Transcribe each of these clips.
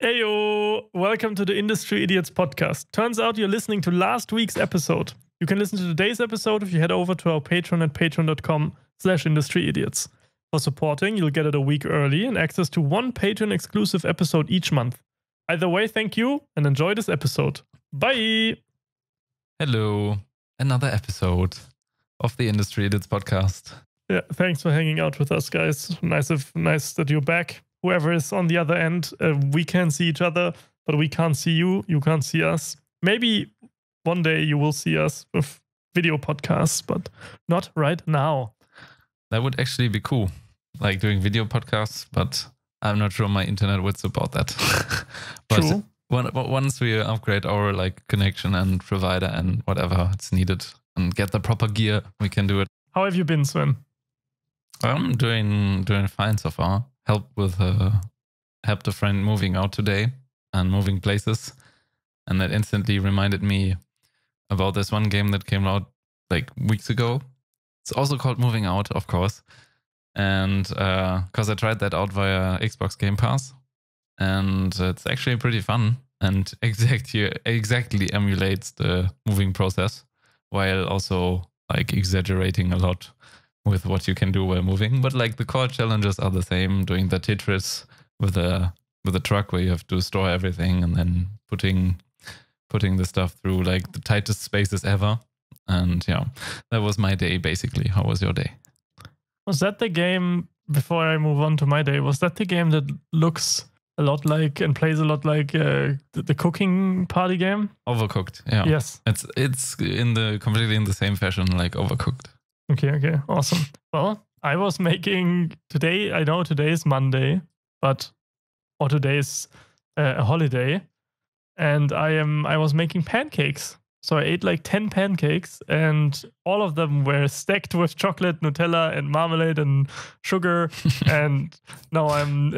Heyo! Welcome to the Industry Idiots podcast. Turns out you're listening to last week's episode. You can listen to today's episode if you head over to our Patreon at patreon.com/industryidiots. For supporting, you'll get it a week early and access to one Patreon exclusive episode each month. Either way, thank you and enjoy this episode. Bye! Hello, another episode of the Industry Idiots podcast. Yeah, thanks for hanging out with us, guys. Nice that you're back. Whoever is on the other end, we can see each other, but we can't see you. You can't see us. Maybe one day you will see us with video podcasts, but not right now. That would actually be cool, like doing video podcasts, but I'm not sure my internet would support that. But True. Once we upgrade our connection and provider and whatever it's needed and get the proper gear, we can do it. How have you been, Sven? I'm doing fine so far. Helped a friend moving out today and moving places, and that instantly reminded me about this one game that came out like weeks ago. It's also called Moving Out, of course, and because I tried that out via Xbox Game Pass, and it's actually pretty fun and exactly emulates the moving process while also like exaggerating a lot with what you can do while moving, but like the core challenges are the same. Doing the Tetris with a truck where you have to store everything and then putting the stuff through like the tightest spaces ever. And yeah, that was my day basically. How was your day? Was that the game, before I move on to my day, was that the game that looks a lot like and plays a lot like the cooking party game? Overcooked, yeah. Yes. It's completely in the same fashion like Overcooked. Okay, awesome. Well, I was making today, I know today is Monday, or today is a holiday, and I was making pancakes. So I ate like 10 pancakes, and all of them were stacked with chocolate, Nutella, and marmalade and sugar. And now I'm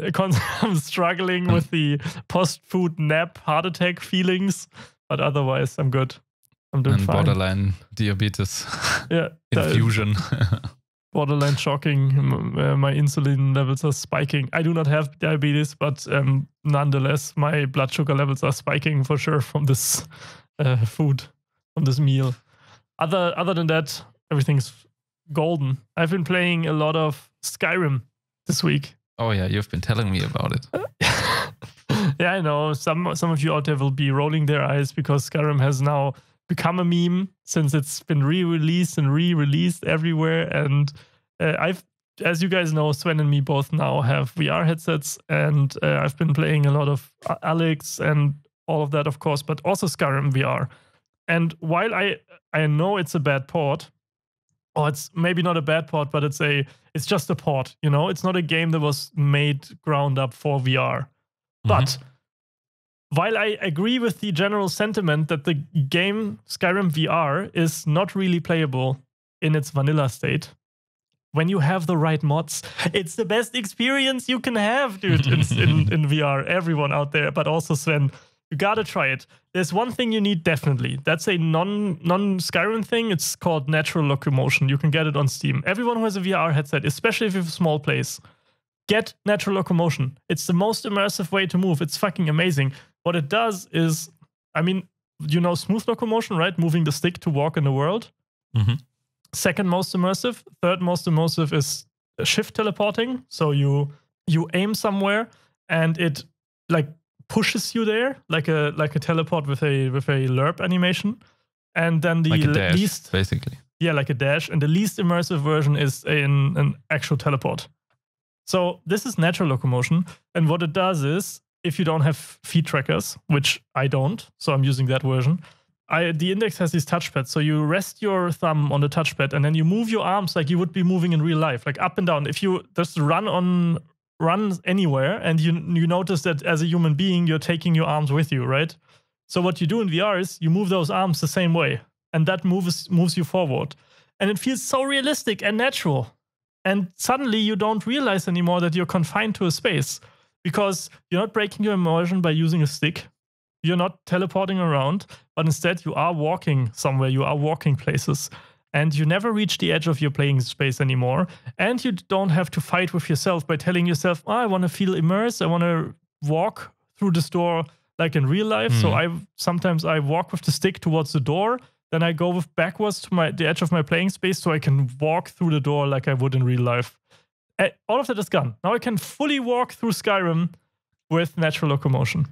struggling with the post-food nap heart attack feelings, but otherwise I'm good. I'm doing fine. Borderline diabetes. Yeah. Infusion. Borderline shocking. My insulin levels are spiking. I do not have diabetes, but nonetheless, my blood sugar levels are spiking for sure from this food, from this meal. Other than that, everything's golden. I've been playing a lot of Skyrim this week. Oh yeah, you've been telling me about it. Yeah, I know. Some of you out there will be rolling their eyes because Skyrim has now become a meme since it's been re-released everywhere. And as you guys know, Sven and me both now have VR headsets, and I've been playing a lot of Alyx and all of that, of course, but also Skyrim VR. And while I know it's a bad port, or it's maybe not a bad port, but it's just a port, you know? It's not a game that was made ground up for VR. Mm-hmm. But while I agree with the general sentiment that the game Skyrim VR is not really playable in its vanilla state, when you have the right mods, it's the best experience you can have, dude, in VR. Everyone out there, but also Sven, you gotta try it. There's one thing you need definitely. That's a non-Skyrim thing. It's called natural locomotion. You can get it on Steam. Everyone who has a VR headset, especially if you have a small place, get natural locomotion. It's the most immersive way to move. It's fucking amazing. What it does is, I mean, you know smooth locomotion, right? Moving the stick to walk in the world. Mm-hmm. Second most immersive. Third most immersive is shift teleporting. So you aim somewhere and it like pushes you there, like a teleport with a lerp animation. And then the like a dash, least, basically. Yeah, like a dash. And the least immersive version is an actual teleport. So this is natural locomotion. And what it does is, if you don't have feet trackers, which I don't, so I'm using that version, the Index has these touchpads. So you rest your thumb on the touchpad and then you move your arms like you would be moving in real life, like up and down. If you just run anywhere and you notice that as a human being, you're taking your arms with you, right? So what you do in VR is you move those arms the same way, and that moves you forward. And it feels so realistic and natural. And suddenly you don't realize anymore that you're confined to a space, because you're not breaking your immersion by using a stick. You're not teleporting around, but instead you are walking somewhere. You are walking places. And you never reach the edge of your playing space anymore. And you don't have to fight with yourself by telling yourself, I want to feel immersed. I want to walk through this door like in real life. So sometimes I walk with the stick towards the door, then I go backwards to the edge of my playing space so I can walk through the door like I would in real life. All of that is gone. Now I can fully walk through Skyrim with natural locomotion.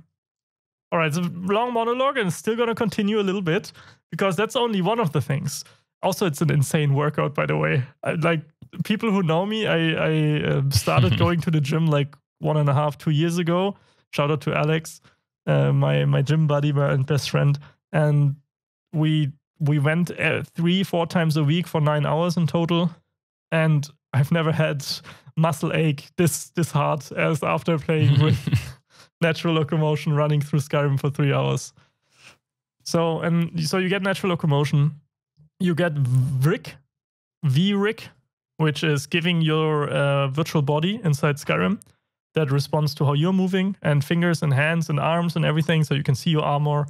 All right, it's a long monologue and it's still going to continue a little bit because that's only one of the things. Also, it's an insane workout, by the way. Like people who know me, I started going to the gym like 1.5, 2 years ago. Shout out to Alex, my gym buddy and best friend. And we went 3-4 times a week for 9 hours in total. And I've never had muscle ache this hard as after playing with natural locomotion running through Skyrim for 3 hours. So you get natural locomotion. You get VRIC, which is giving your virtual body inside Skyrim that responds to how you're moving, and fingers and hands and arms and everything, so you can see your armor.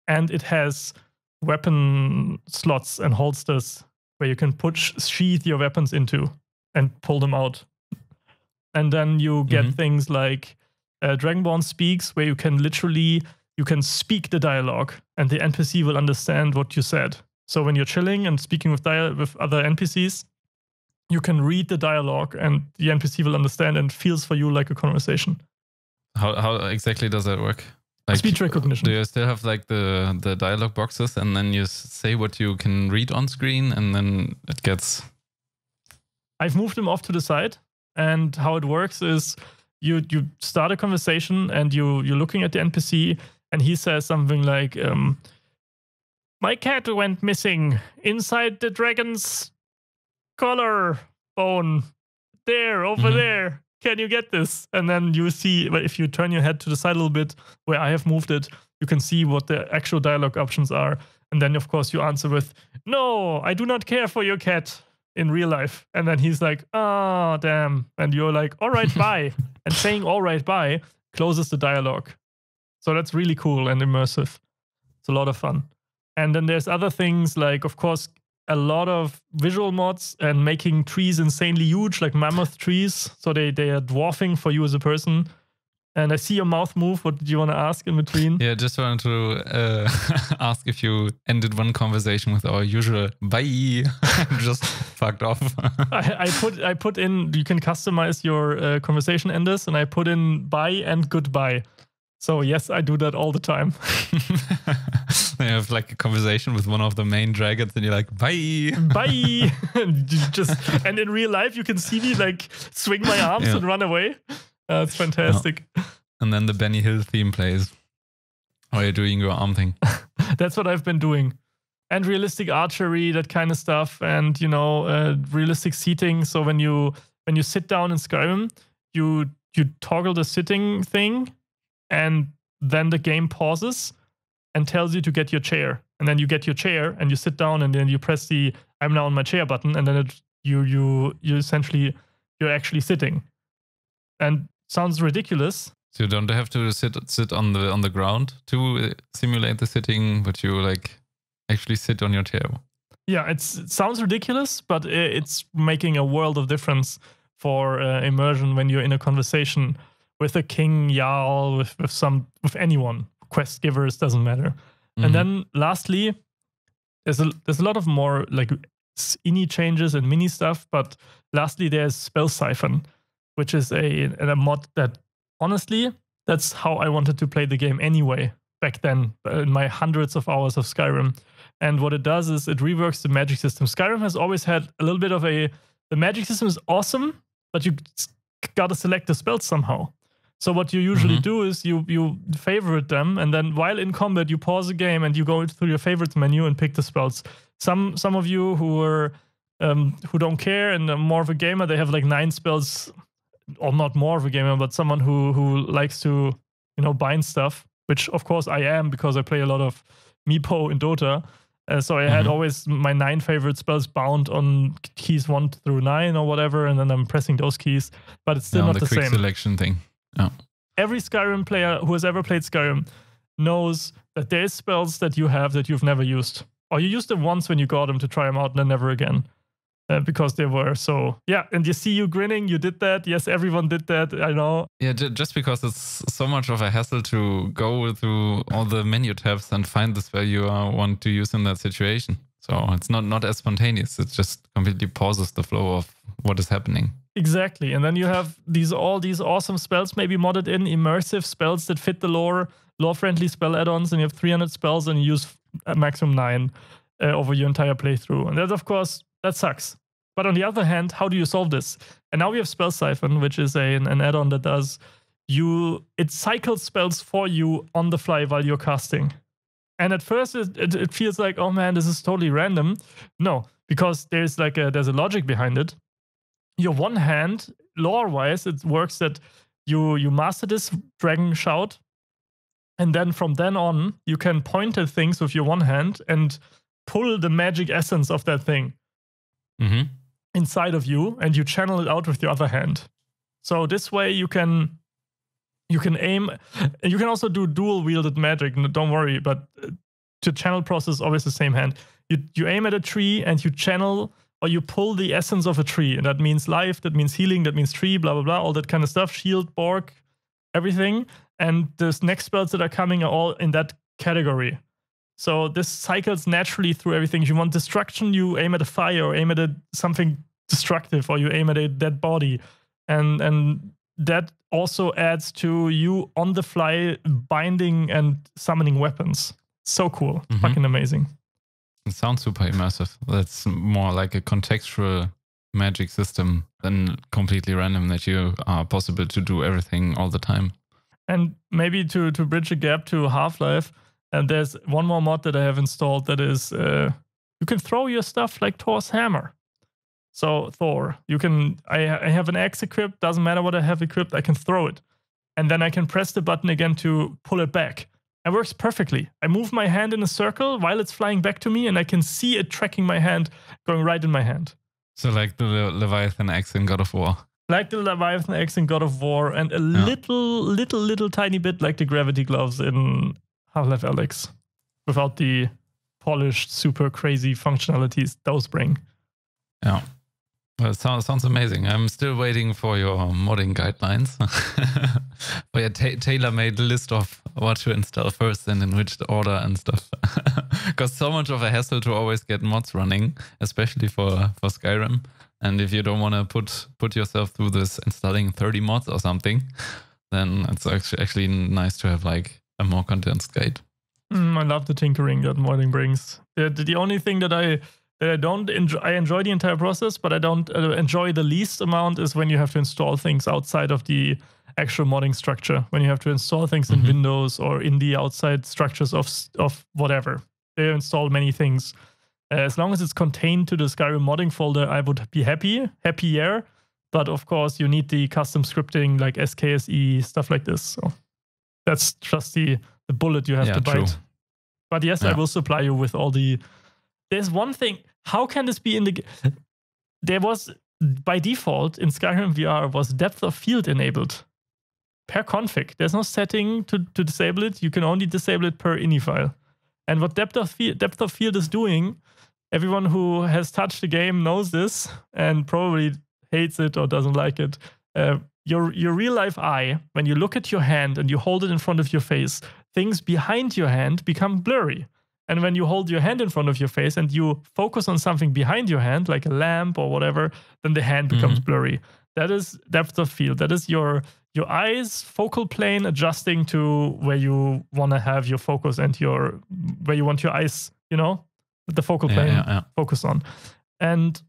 And it has weapon slots and holsters where you can sheath your weapons into and pull them out. And then you get things like Dragonborn Speaks, where you can speak the dialogue and the NPC will understand what you said. So when you're chilling and speaking with other NPCs, you can read the dialogue and the NPC will understand and feels for you like a conversation. How exactly does that work? Like, speech recognition. Do you still have like the dialogue boxes and then you say what you can read on screen and then it gets... I've moved them off to the side, and how it works is you start a conversation and you're looking at the NPC and he says something like, my cat went missing inside the dragon's collar bone. There, over there. Can you get this? And then you see, if you turn your head to the side a little bit, where I have moved it, you can see what the actual dialogue options are. And then, of course, you answer with, no, I do not care for your cat in real life. And then he's like, oh, damn. And you're like, all right, bye. And saying all right, bye closes the dialogue. So that's really cool and immersive. It's a lot of fun. And then there's other things like, of course, a lot of visual mods and making trees insanely huge, like mammoth trees. So they are dwarfing for you as a person. And I see your mouth move. What did you want to ask in between? Yeah, just wanted to ask if you ended one conversation with our usual bye. Just fucked off. I put in, you can customize your conversation enders, and I put in bye and goodbye. So yes, I do that all the time. You have like a conversation with one of the main dragons and you're like, bye. Bye. And in real life, you can see me like swing my arms and run away. It's fantastic. Yeah. And then the Benny Hill theme plays while you're doing your arm thing. That's what I've been doing. And realistic archery, that kind of stuff. And, realistic seating. So when you sit down in Skyrim, you toggle the sitting thing, and then the game pauses and tells you to get your chair. And then you get your chair and you sit down, and then you press the I'm now on my chair button, and then you essentially, you're actually sitting. And sounds ridiculous. So you don't have to sit on the ground to simulate the sitting, but you like actually sit on your chair. Yeah, it sounds ridiculous, but it's making a world of difference for immersion when you're in a conversation with a king, jarl, with anyone, quest givers, doesn't matter. And then lastly, there's a lot of more like ini changes and mini stuff, but lastly there's Spell Siphon, which is a mod that, honestly, that's how I wanted to play the game anyway, back then, in my hundreds of hours of Skyrim. And what it does is it reworks the magic system. Skyrim has always had a little bit of the magic system is awesome, but you gotta select the spells somehow. So what you usually do is you favorite them, and then while in combat, you pause the game and you go through your favorites menu and pick the spells. Some of you who don't care and are more of a gamer, they have like 9 spells. Or not more of a gamer, but someone who likes to, bind stuff, which of course I am, because I play a lot of Meepo in Dota. So I had always my 9 favorite spells bound on keys 1 through 9 or whatever, and then I'm pressing those keys, but it's still not the quick same. Selection thing. Yeah. Every Skyrim player who has ever played Skyrim knows that there's spells that you have that you've never used. Or you used them once when you got them to try them out and then never again. because they were so, yeah. And you see you grinning, you did that. Yes, everyone did that. I know. Yeah, just because it's so much of a hassle to go through all the menu tabs and find the spell you want to use in that situation. So it's not as spontaneous. It just completely pauses the flow of what is happening. Exactly. And then you have all these awesome spells maybe modded in, immersive spells that fit the lore-friendly spell add-ons, and you have 300 spells and you use a maximum 9 over your entire playthrough. And that, of course, that sucks. But on the other hand, how do you solve this? And now we have Spell Siphon, which is an add-on that does it cycles spells for you on the fly while you're casting. And at first it feels like, oh man, this is totally random. No, because there's a logic behind it. Your one hand, lore-wise, it works that you master this Dragon Shout, and then from then on, you can point at things with your one hand and pull the magic essence of that thing inside of you, and you channel it out with your other hand. So this way you can aim, and you can also do dual-wielded magic, don't worry, but the channel process is always the same hand. You aim at a tree and you channel, or you pull the essence of a tree, and that means life, that means healing, that means tree, blah, blah, blah, all that kind of stuff, shield, Borg, everything. And the next spells that are coming are all in that category. So this cycles naturally through everything. If you want destruction, you aim at a fire, or aim at something destructive, or you aim at a dead body. And that also adds to you on the fly binding and summoning weapons. So cool. Fucking amazing. It sounds super immersive. That's more like a contextual magic system than completely random, that you are possible to do everything all the time. And maybe to bridge a gap to Half-Life, and there's one more mod that I have installed that is you can throw your stuff like Thor's hammer. So Thor, I have an axe equipped, doesn't matter what I have equipped, I can throw it. And then I can press the button again to pull it back. It works perfectly. I move my hand in a circle while it's flying back to me, and I can see it tracking my hand, going right in my hand. So like the Leviathan axe in God of War. Like the Leviathan axe in God of War, and a little tiny bit like the gravity gloves in Half-Life Alyx, without the polished, super crazy functionalities those bring. Yeah. Well, it sounds amazing. I'm still waiting for your modding guidelines. For your tailor-made list of what to install first and in which order and stuff. Because so much of a hassle to always get mods running, especially for Skyrim. And if you don't want to put yourself through this installing 30 mods or something, then it's actually nice to have like a more condensed guide. I love the tinkering that modding brings. The only thing that I don't enjoy, I enjoy the entire process, but I don't enjoy the least amount is when you have to install things outside of the actual modding structure. When you have to install things in Windows or in the outside structures of whatever. They install many things. As long as it's contained to the Skyrim modding folder, I would be happier. But of course, you need the custom scripting like SKSE, stuff like this. So that's just the bullet you have to bite. True. But yes, I will supply you with all the... There's one thing. How can this be in the... There was, by default, in Skyrim VR, was depth of field enabled. Per config. There's no setting to disable it. You can only disable it per ini file. And what depth of field is doing, everyone who has touched the game knows this and probably hates it or doesn't like it. Your real life eye, when you look at your hand and you hold it in front of your face, things behind your hand become blurry. And when you hold your hand in front of your face and you focus on something behind your hand, like a lamp or whatever, then the hand becomes blurry. That is depth of field. That is your eyes focal plane adjusting to where you want to have your focus and where you want your eyes, the focal plane focus on. And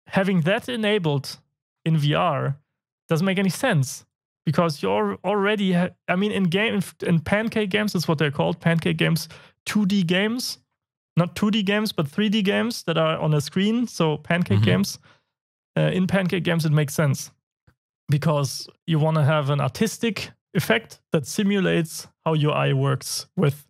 having that enabled in VR doesn't make any sense, because you're already, in pancake games, that's what they're called, pancake games, 2D games, not 2D games, but 3D games that are on a screen. So pancake games, in pancake games, it makes sense because you want to have an artistic effect that simulates how your eye works with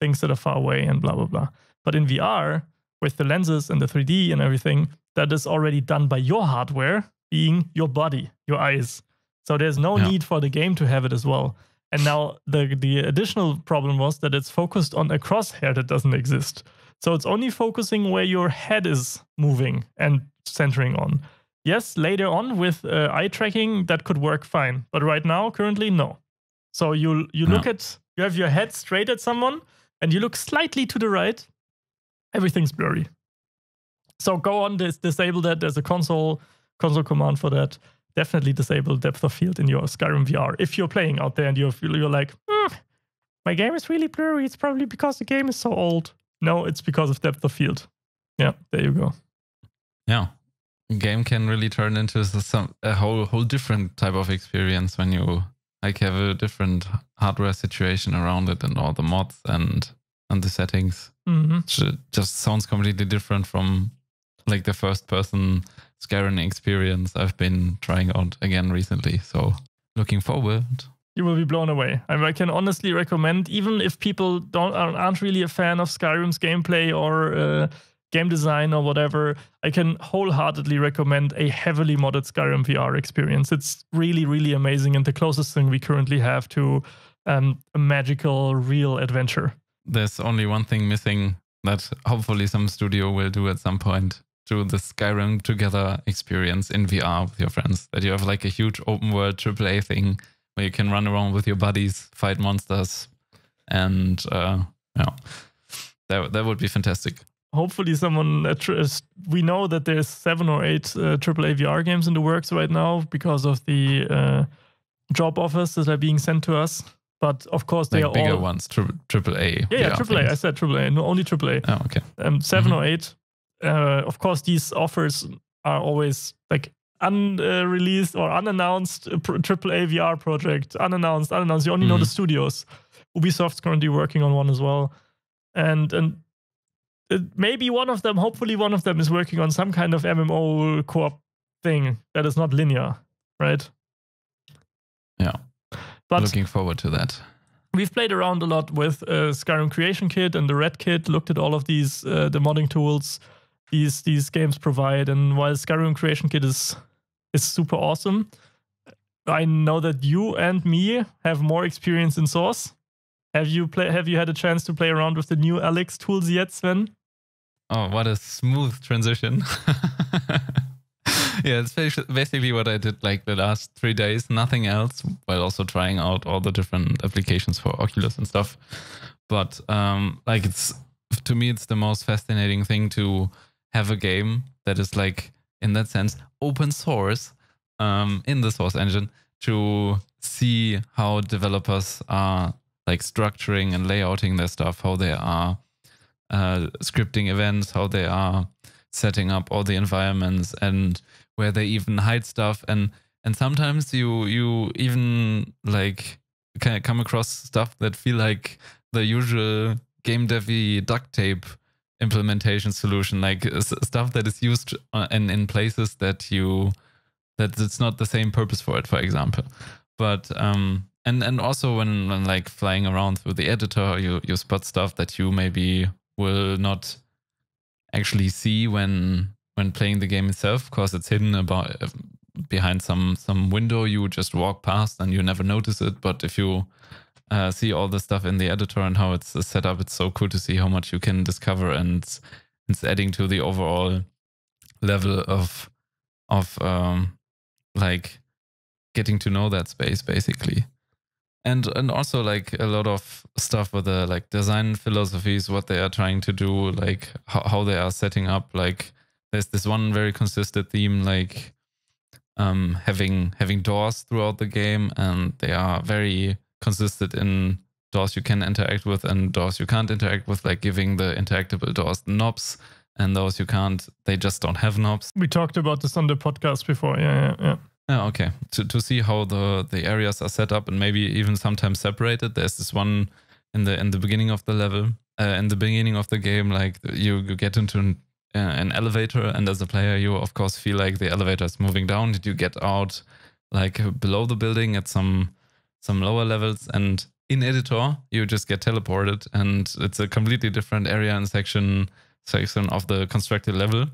things that are far away and blah, blah, blah. But in VR, with the lenses and the 3D and everything, that is already done by your hardware, being your body, your eyes. So there's no need for the game to have it as well. And now the additional problem was that it's focused on a crosshair that doesn't exist. So it's only focusing where your head is moving and centering on. Yes, later on with eye tracking, that could work fine. But right now, currently, no. So you look at, you have your head straight at someone and you look slightly to the right, everything's blurry. So go on, disable that. There's a console command for that. Definitely disable depth of field in your Skyrim VR. If you're playing out there and you're like, my game is really blurry, it's probably because the game is so old. No, it's because of depth of field. Yeah, there you go. Yeah. Game can really turn into a whole different type of experience when you like have a different hardware situation around it and all the mods and the settings. It just sounds completely different from like the first person Skyrim experience I've been trying out again recently. So looking forward. You will be blown away. I can honestly recommend, even if people aren't really a fan of Skyrim's gameplay or game design or whatever, I can wholeheartedly recommend a heavily modded Skyrim VR experience. It's really, really amazing and the closest thing we currently have to a magical, real adventure. There's only one thing missing that hopefully some studio will do at some point, to the Skyrim Together experience in VR with your friends. That you have like a huge open world AAA thing where you can run around with your buddies, fight monsters, and that would be fantastic. Hopefully someone, we know that there's 7 or 8 AAA VR games in the works right now because of the job offers that are being sent to us. But of course they like are bigger all ones, AAA. Yeah, AAA. Things. I said AAA, no, only AAA. Oh, okay. 7 or 8. Of course, these offers are always like unreleased or unannounced AAA VR project. Unannounced. You only know the studios. Ubisoft's currently working on one as well, and maybe one of them, hopefully one of them, is working on some kind of MMO co-op thing that is not linear, right? Yeah. But looking forward to that. We've played around a lot with Skyrim Creation Kit and the Red Kit, looked at all of these, the modding tools these games provide. And while Skyrim Creation Kit is super awesome, I know that you and me have more experience in Source. Have you had a chance to play around with the new Alyx tools yet, Sven? Oh, what a smooth transition. Yeah, it's basically what I did like the last 3 days, nothing else, while also trying out all the different applications for Oculus and stuff. But like to me, it's the most fascinating thing to have a game that is like, in that sense, open source in the Source engine, to see how developers are like structuring and layouting their stuff, how they are scripting events, how they are setting up all the environments, and where they even hide stuff. And sometimes you even like can come across stuff that feel like the usual game devy duct tape implementation solution, like stuff that is used in places that it's not the same purpose for it, for example. But and also when like flying around through the editor, you spot stuff that you maybe will not actually see when playing the game itself, because it's hidden behind some window you just walk past and you never notice it. But if you see all the stuff in the editor and how it's set up, it's so cool to see how much you can discover, and it's adding to the overall level of like getting to know that space basically. And also like a lot of stuff with the like design philosophies, what they are trying to do, like how they are setting up. Like there's this one very consistent theme, like having doors throughout the game, and they are very consistent in doors you can interact with and doors you can't interact with, like giving the interactable doors knobs, and those you can't, they just don't have knobs. We talked about this on the podcast before. Yeah. Yeah, okay. To see how the areas are set up and maybe even sometimes separated. There's this one in the beginning of the level, in the beginning of the game, like you get into an elevator, and as a player you of course feel like the elevator is moving down. Did you get out like below the building at some lower levels, and in editor you just get teleported, and it's a completely different area and section of the constructed level.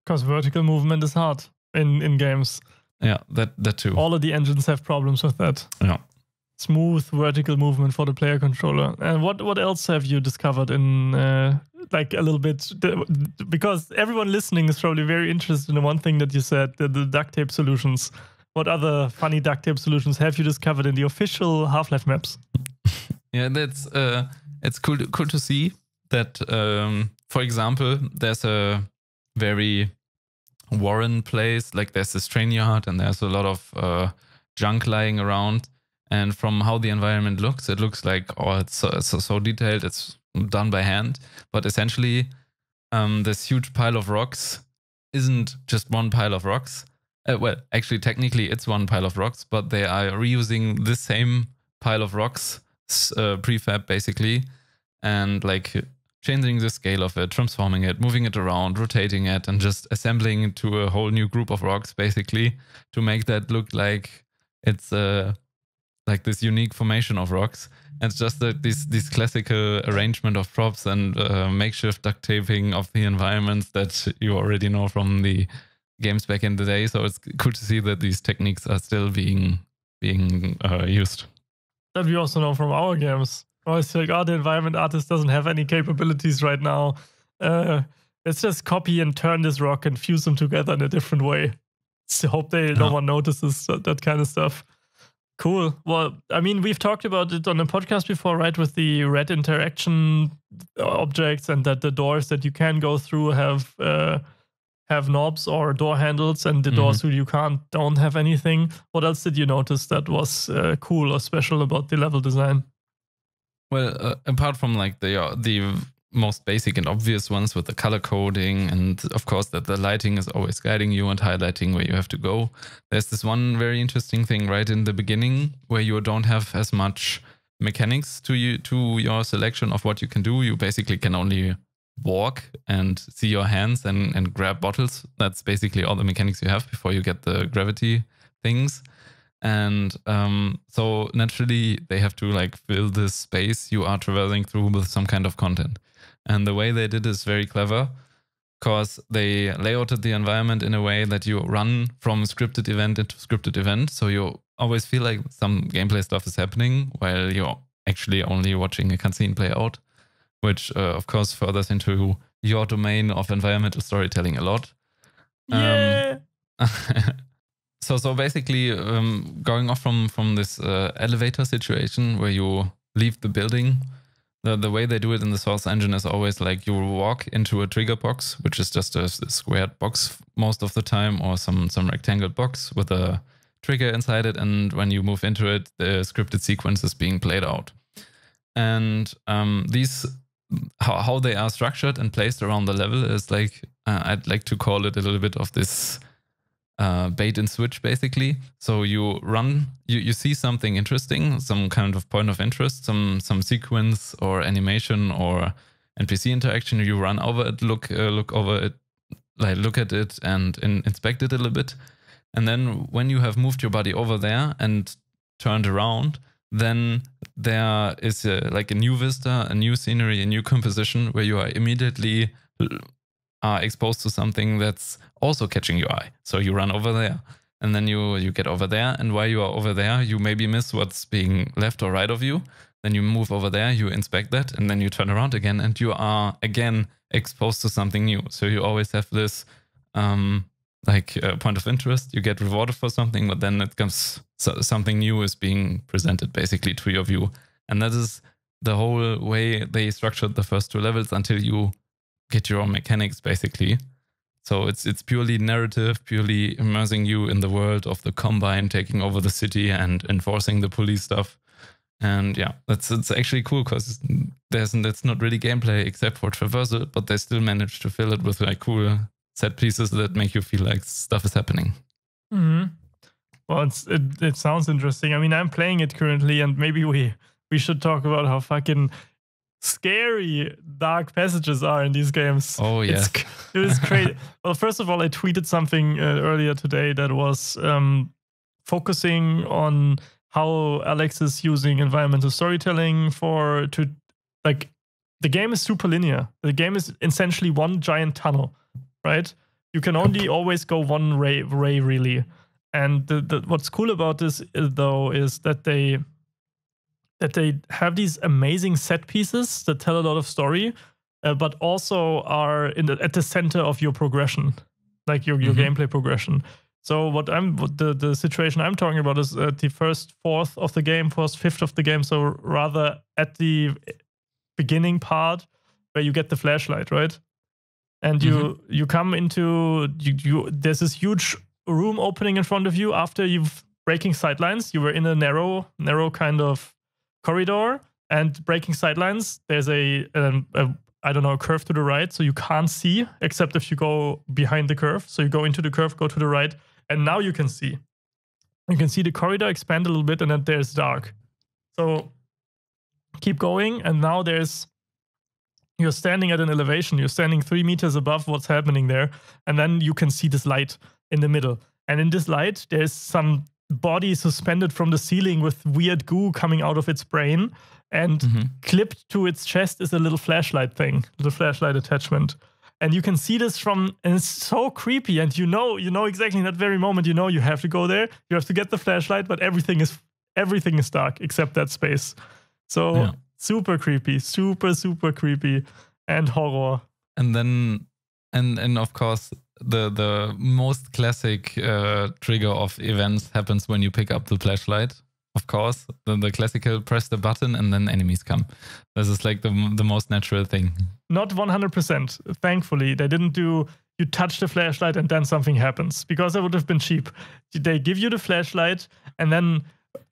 Because vertical movement is hard in games. Yeah, that too. All of the engines have problems with that. Yeah. Smooth vertical movement for the player controller. And what else have you discovered in like a little bit, because everyone listening is probably very interested in the one thing that you said, the duct tape solutions. What other funny duct tape solutions have you discovered in the official Half-Life maps? Yeah, that's it's cool to see that. For example, there's a very Warren place, like there's this train yard and there's a lot of junk lying around. And from how the environment looks, it looks like, oh, it's so detailed. It's done by hand. But essentially, this huge pile of rocks isn't just one pile of rocks. Well, actually, technically, it's one pile of rocks, but they are reusing the same pile of rocks, prefab basically, and like changing the scale of it, transforming it, moving it around, rotating it, and just assembling it to a whole new group of rocks basically to make that look like it's like this unique formation of rocks. And it's just this classical arrangement of props and makeshift duct taping of the environments that you already know from the games back in the day. So it's cool to see that these techniques are still being used. That we also know from our games. Oh, it's like, the environment artist doesn't have any capabilities right now. Let's just copy and turn this rock and fuse them together in a different way. So hope no one notices that kind of stuff. Cool. Well, I mean, we've talked about it on the podcast before, right? With the red interaction objects, and that the doors that you can go through have knobs or door handles, and the doors who you don't have anything. What else did you notice that was cool or special about the level design? Well, apart from like the most basic and obvious ones with the color coding, and of course that the lighting is always guiding you and highlighting where you have to go. There's this one very interesting thing right in the beginning where you don't have as much mechanics to your selection of what you can do. You basically can only walk and see your hands and grab bottles. That's basically all the mechanics you have before you get the gravity things. And so naturally they have to like fill this space you are traversing through with some kind of content. And the way they did is very clever, because they layouted the environment in a way that you run from scripted event into scripted event. So you always feel like some gameplay stuff is happening while you're actually only watching a cutscene play out, which of course furthers into your domain of environmental storytelling a lot. Yeah. So basically, going off from this elevator situation where you leave the building, the way they do it in the Source engine is always like you walk into a trigger box, which is just a squared box most of the time, or some rectangle box with a trigger inside it. And when you move into it, the scripted sequence is being played out. And these, how they are structured and placed around the level is like, I'd like to call it a little bit of this bait and switch basically. So you run, you see something interesting, some kind of point of interest, some sequence or animation or NPC interaction. You run over it, look over it, like look at it and inspect it a little bit. And then when you have moved your body over there and turned around, then there is like a new vista, a new scenery, a new composition where you are immediately are exposed to something that's also catching your eye. So you run over there and then you get over there. And while you are over there, you maybe miss what's being left or right of you. Then you move over there, you inspect that, and then you turn around again and you are again exposed to something new. So you always have this point of interest. You get rewarded for something, but then it comes something new is being presented basically to your view. And that is the whole way they structured the first two levels until you get your mechanics basically. So it's purely narrative, purely immersing you in the world of the Combine taking over the city and enforcing the police stuff. And yeah, it's actually cool because it's not really gameplay except for traversal, but they still manage to fill it with like cool set pieces that make you feel like stuff is happening. Mm-hmm. Well, it sounds interesting. I mean, I'm playing it currently, and maybe we should talk about how fucking scary dark passages are in these games. Oh yeah, it was crazy. Well, first of all, I tweeted something earlier today that was focusing on how Alyx is using environmental storytelling the game is super linear. The game is essentially one giant tunnel, right? You can only always go one way really. And what's cool about this though is that they have these amazing set pieces that tell a lot of story, but also are at the center of your progression, like your gameplay progression. So what the situation I'm talking about is the first fourth of the game, first fifth of the game. So rather at the beginning part where you get the flashlight, right? And you come into there's this huge room opening in front of you after you've breaking sightlines. You were in a narrow kind of corridor and breaking sightlines. There's a curve to the right, so you can't see except if you go behind the curve. So you go into the curve, go to the right, and now you can see. You can see the corridor expand a little bit, and then there's dark. So keep going, and now you're standing at an elevation. You're standing 3 meters above what's happening there, and then you can see this light in the middle. And in this light, there's some body suspended from the ceiling with weird goo coming out of its brain, and clipped to its chest is a little flashlight attachment. And you can see this and it's so creepy. And you know exactly in that very moment, you have to go there. You have to get the flashlight, but everything is dark except that space. So super creepy, super creepy, and horror. And then, and of course, the most classic trigger of events happens when you pick up the flashlight. Of course, the classical press the button and then enemies come. This is like the most natural thing. Not 100%. Thankfully, they didn't do you touch the flashlight and then something happens, because that would have been cheap. They give you the flashlight, and then,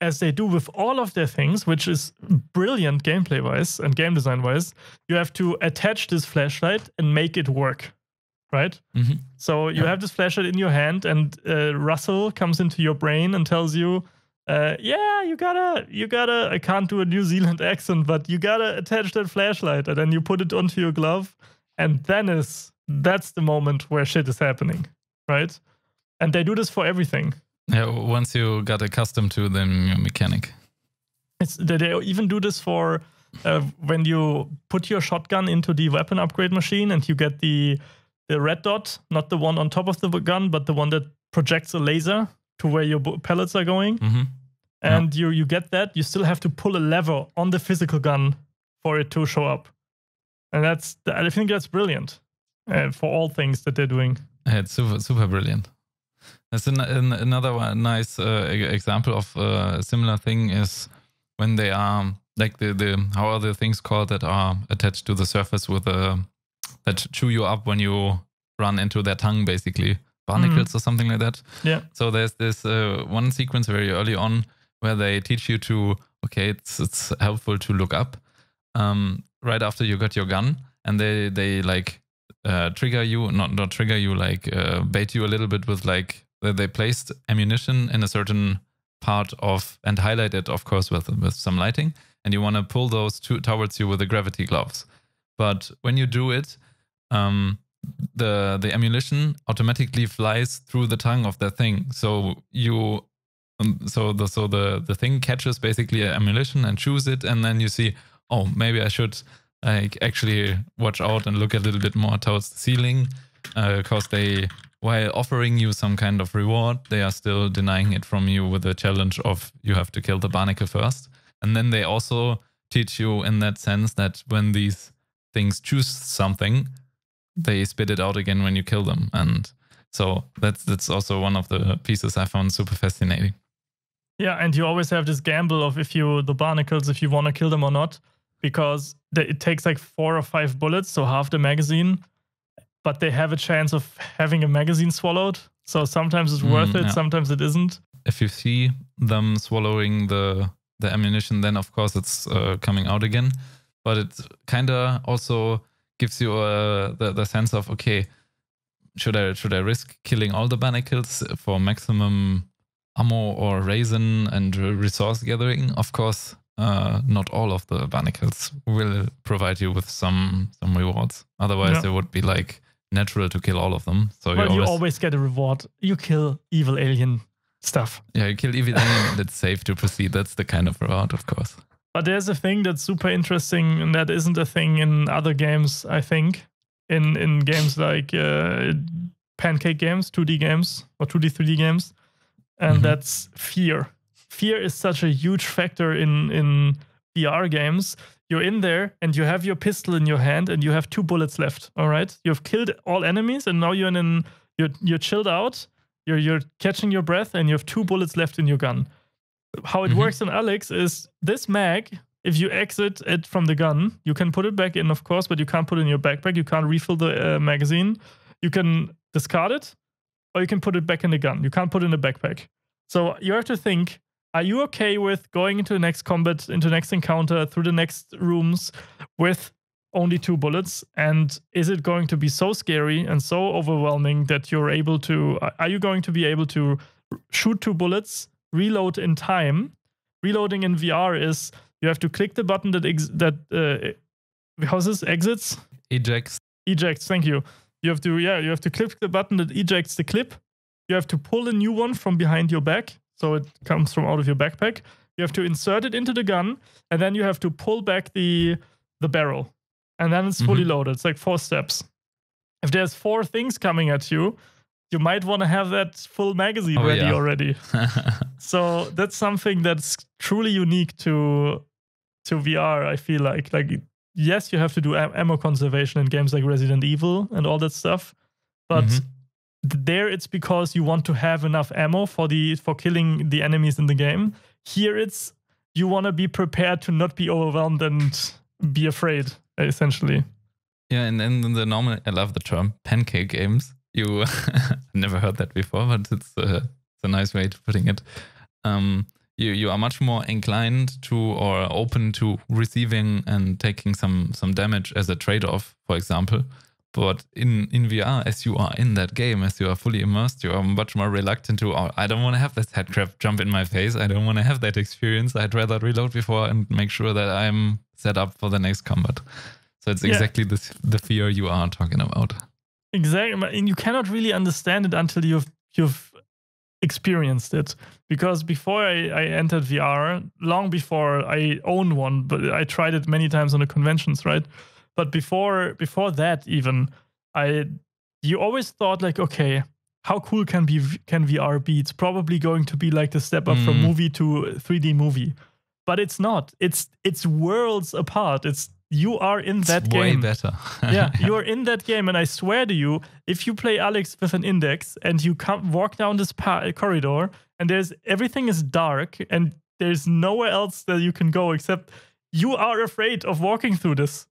as they do with all of their things, which is brilliant gameplay-wise and game design-wise, you have to attach this flashlight and make it work, right? So you have this flashlight in your hand, and Russell comes into your brain and tells you, you gotta, I can't do a New Zealand accent, but you gotta attach that flashlight, and then you put it onto your glove, and that's the moment where shit is happening, right? And they do this for everything. Yeah, once you got accustomed to the mechanic. They even do this for when you put your shotgun into the weapon upgrade machine and you get the red dot, not the one on top of the gun, but the one that projects a laser to where your pellets are going. And you get that. You still have to pull a lever on the physical gun for it to show up. And I think that's brilliant for all things that they're doing. It's super brilliant. That's another nice example of a similar thing is when they are like how are the things called that are attached to the surface with that chew you up when you run into their tongue, basically barnacles or something like that. Yeah. So there's this one sequence very early on where they teach you to it's helpful to look up right after you got your gun, and they like trigger you, not trigger you, like bait you a little bit with like they placed ammunition in a certain part of and highlight it, of course, with some lighting, and you want to pull those towards you with the gravity gloves. But when you do it, the ammunition automatically flies through the tongue of that thing. So you the thing catches basically ammunition and chews it, and then you see, oh, maybe I should like actually watch out and look a little bit more towards the ceiling, because while offering you some kind of reward, they are still denying it from you with the challenge of you have to kill the barnacle first. And then they also teach you in that sense that when these things choose something, they spit it out again when you kill them. And so that's also one of the pieces I found super fascinating. Yeah, and you always have this gamble of if you want to kill them or not, because it takes like 4 or 5 bullets, so half the magazine, but they have a chance of having a magazine swallowed. So sometimes it's worth it, sometimes it isn't. If you see them swallowing the ammunition, then of course it's coming out again. But it kind of also gives you the sense of, okay, should I risk killing all the barnacles for maximum ammo or resin and resource gathering? Of course, not all of the barnacles will provide you with some rewards. Otherwise, it would be like natural to kill all of them. So you always get a reward. You kill evil alien stuff. Yeah, you kill evil alien and it's safe to proceed. That's the kind of reward, of course. But there's a thing that's super interesting, and that isn't a thing in other games, I think. In games like pancake games, 2D games, or 2D, 3D games. And that's fear. Fear is such a huge factor in VR games. you're in there and you have your pistol in your hand and you have 2 bullets left. All right, you've killed all enemies and now you're chilled out. You're catching your breath and you have 2 bullets left in your gun. How it works in Alyx is this mag. If you exit it from the gun, you can put it back in, of course, but you can't put it in your backpack. You can't refill the magazine. You can discard it, or you can put it back in the gun. You can't put it in the backpack. So you have to think, are you okay with going into the next combat, into the next encounter, through the next rooms with only 2 bullets? And is it going to be so scary and so overwhelming that you're able to, are you going to be able to shoot 2 bullets, reload in time? Reloading in VR is, you have to click the button how's this? Exits? Ejects. Ejects, thank you. You have to click the button that ejects the clip. You have to pull a new one from behind your back, so it comes from out of your backpack. You have to insert it into the gun, and then you have to pull back the barrel. And then it's fully loaded. It's like 4 steps. If there's 4 things coming at you, you might want to have that full magazine ready already. So that's something that's truly unique to VR, I feel like. Like, yes, you have to do ammo conservation in games like Resident Evil and all that stuff, but there it's because you want to have enough ammo for killing the enemies in the game. Here it's you want to be prepared to not be overwhelmed and be afraid, essentially. Yeah, and in the normal, I love the term pancake games. You never heard that before, but it's a nice way of putting it. You are much more inclined to or open to receiving and taking some damage as a trade-off, for example. But in VR, as you are in that game, as you are fully immersed, you are much more reluctant to, oh, I don't want to have this headcrab jump in my face. I don't want to have that experience. I'd rather reload before and make sure that I'm set up for the next combat. So it's exactly the fear you are talking about. Exactly. And you cannot really understand it until you've experienced it. Because before I entered VR, long before I owned one, but I tried it many times on the conventions, right? But before that, even you always thought like, okay, how cool can VR be? It's probably going to be like the step up from movie to 3D movie, but it's not. It's worlds apart. You are in that game. Way better. Yeah, you are in that game, and I swear to you, if you play Alyx with an index and you walk down this corridor, and everything is dark, and there's nowhere else that you can go except you are afraid of walking through this.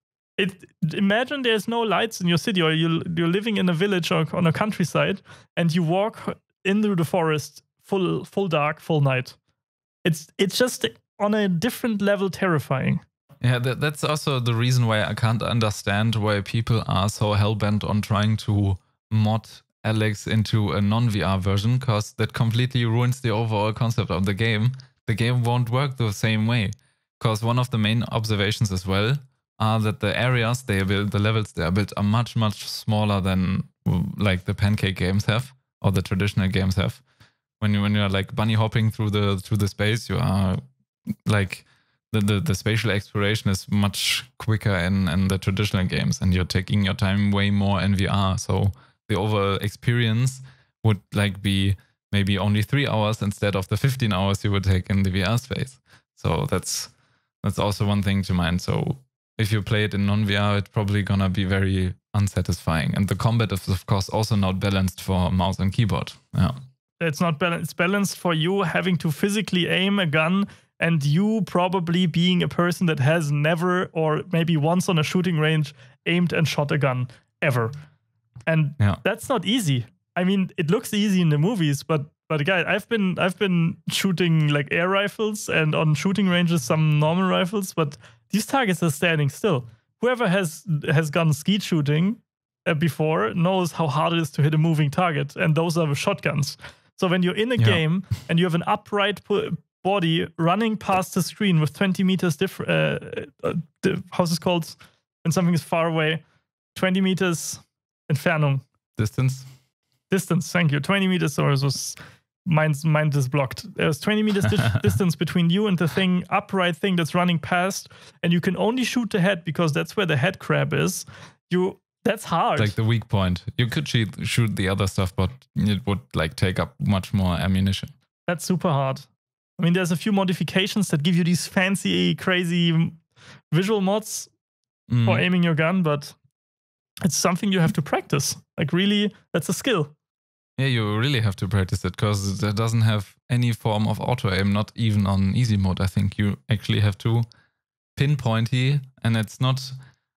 Imagine there's no lights in your city, or you're living in a village or on a countryside, and you walk into the forest, full dark, full night. It's just on a different level terrifying. Yeah, that's also the reason why I can't understand why people are so hell-bent on trying to mod Alyx into a non-VR version, because that completely ruins the overall concept of the game. The game won't work the same way, because one of the main observations as well are that the areas they build, the levels they are built, are much, much smaller than like the pancake games have, or the traditional games have. When you're like bunny hopping through the space, you are like... The spatial exploration is much quicker in the traditional games, and you're taking your time way more in VR. So the overall experience would like be maybe only 3 hours instead of the 15 hours you would take in the VR space. So that's also one thing to mind. So if you play it in non-VR, it's probably gonna be very unsatisfying. And the combat is of course also not balanced for mouse and keyboard. Yeah, it's not balanced. It's balanced for you having to physically aim a gun. And you probably being a person that has never, or maybe once on a shooting range, aimed and shot a gun ever. And that's not easy. I mean, it looks easy in the movies, but guys, I've been shooting like air rifles and on shooting ranges some normal rifles, but these targets are standing still. Whoever has gone skeet shooting before knows how hard it is to hit a moving target, and those are shotguns. So when you're in a game and you have an upright body running past the screen with 20 meters how's it called when something is far away? 20 meters Entfernung. Distance, thank you. 20 meters, or it was mind is blocked. There's 20 meters distance between you and the upright thing that's running past, and you can only shoot the head because that's where the head crab is. That's hard. Like the weak point. You could shoot the other stuff, but it would like take up much more ammunition. That's super hard. I mean, there's a few modifications that give you these fancy, crazy visual mods for aiming your gun, but it's something you have to practice. Like really, that's a skill. Yeah, you really have to practice it because it doesn't have any form of auto aim, not even on easy mode. I think you actually have to pinpointy, and it's not.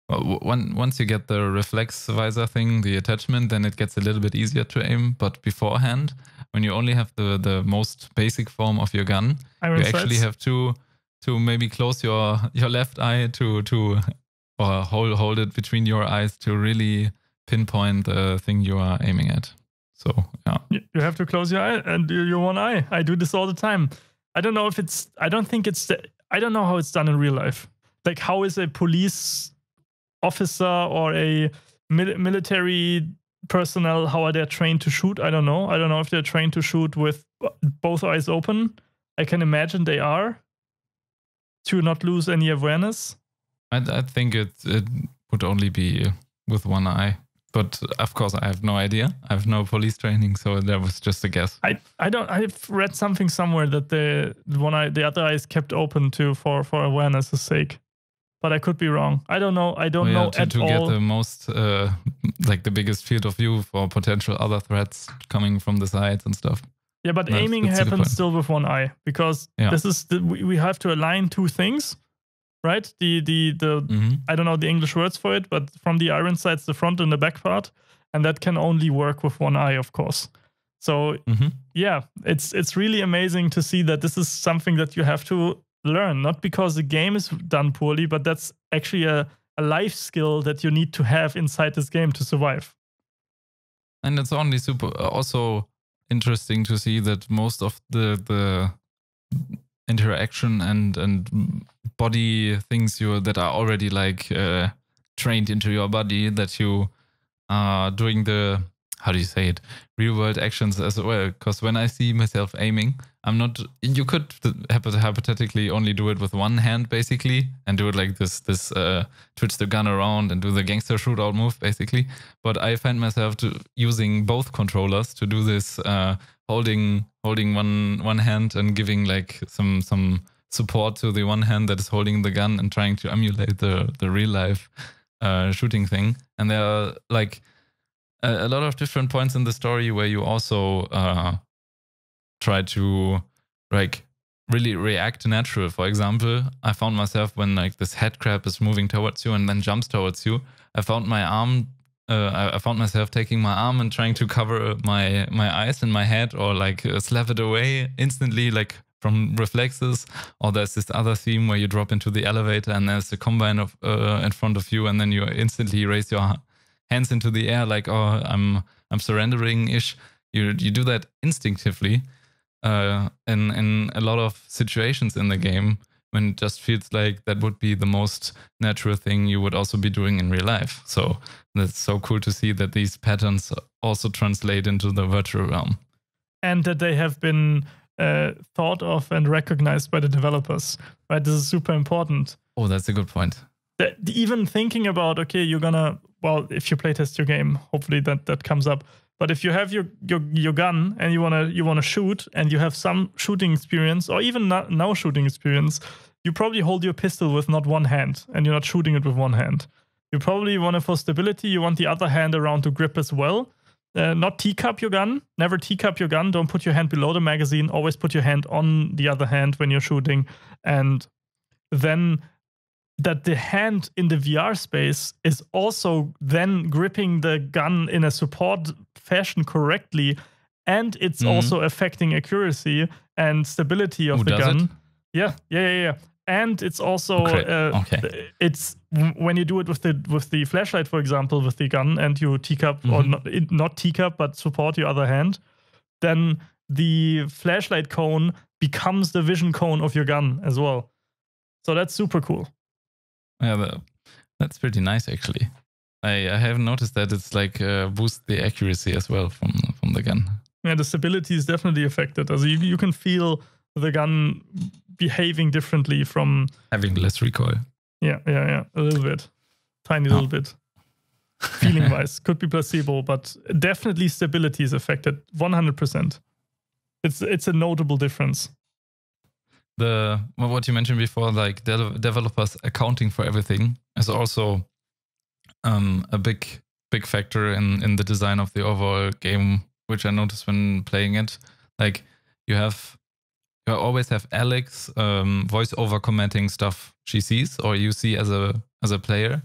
Once you get the reflex visor thing, the attachment, then it gets a little bit easier to aim. But beforehand, when you only have the most basic form of your gun, you actually have to maybe close your left eye or hold it between your eyes to really pinpoint the thing you are aiming at. So yeah, you have to close your eye and do your one eye. I do this all the time. I don't know if it's. I don't know how it's done in real life. Like how is a police officer or a military personnel, how are they trained to shoot? I don't know. I don't know if they're trained to shoot with both eyes open. I can imagine they are, to not lose any awareness. I think it would only be with one eye. But of course, I have no idea. I have no police training, so that was just a guess. I've read something somewhere that the other eye is kept open for awareness' sake. But I could be wrong. I don't know. I don't know at all. To get the most, like the biggest field of view for potential other threats coming from the sides and stuff. Yeah, but aiming happens still with one eye because this is we have to align two things, right? The I don't know the English words for it, but from the iron sights, the front and the back part, and that can only work with one eye, of course. So yeah, it's really amazing to see that this is something that you have to learn, not because the game is done poorly, but that's actually a life skill that you need to have inside this game to survive. And it's only also interesting to see that most of the interaction and body things that are already like trained into your body, that you are doing the, how do you say it, real world actions as well. Because when I see myself aiming, you could hypothetically only do it with one hand basically and do it like this twitch the gun around and do the gangster shootout move basically. But I find myself using both controllers to do this, holding one hand and giving like some support to the one hand that is holding the gun and trying to emulate the real life shooting thing. And there are like a lot of different points in the story where you also try to like really react natural. For example, I found myself when like this head crab is moving towards you and then jumps towards you, I found my arm. I found myself taking my arm and trying to cover my eyes and my head, or like slap it away instantly, like from reflexes. Or there's this other theme where you drop into the elevator and there's a combine of in front of you, and then you instantly raise your hands into the air, like, oh, I'm surrendering ish. You do that instinctively in a lot of situations in the game, when it just feels like that would be the most natural thing you would also be doing in real life. So that's so cool to see that these patterns also translate into the virtual realm. And that they have been thought of and recognized by the developers, right? This is super important. Oh, that's a good point. Even thinking about, okay, you're gonna, well, if you playtest your game, hopefully that comes up. But if you have your gun and you wanna shoot, and you have some shooting experience, or even no shooting experience, you probably hold your pistol with not one hand, and you're not shooting it with one hand. You probably want it for stability. You want the other hand around to grip as well. Not teacup your gun. Never teacup your gun. Don't put your hand below the magazine. Always put your hand on the other hand when you're shooting. And then that the hand in the VR space is also then gripping the gun in a support fashion correctly, and it's also affecting accuracy and stability of the gun. Yeah. And it's also it's when you do it with the flashlight, for example, with the gun, and you teacup or not teacup but support your other hand, then the flashlight cone becomes the vision cone of your gun as well. So that's super cool. Yeah, that's pretty nice actually. I haven't noticed that it's like boost the accuracy as well from the gun. Yeah, the stability is definitely affected. Also, you can feel the gun behaving differently from having less recoil. Yeah, a little bit, tiny little bit. Feeling wise, could be placebo, but definitely stability is affected 100%. It's a notable difference. what you mentioned before, like developers accounting for everything, is also a big factor in the design of the overall game, which I noticed when playing it. Like you always have Alyx voice over commenting stuff she sees or you see as a player.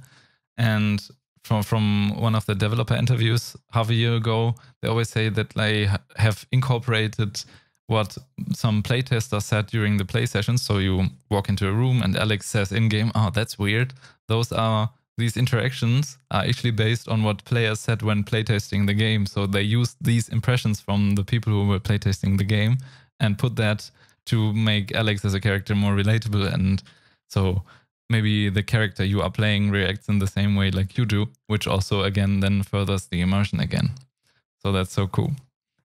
And from one of the developer interviews half a year ago, they always say that they have incorporated what some playtesters said during the play sessions. So you walk into a room and Alyx says in-game, "Oh, that's weird." These interactions are actually based on what players said when playtesting the game. So they used these impressions from the people who were playtesting the game and put that to make Alyx as a character more relatable. And so maybe the character you are playing reacts in the same way like you do, which also, again, then furthers the immersion again. So that's so cool.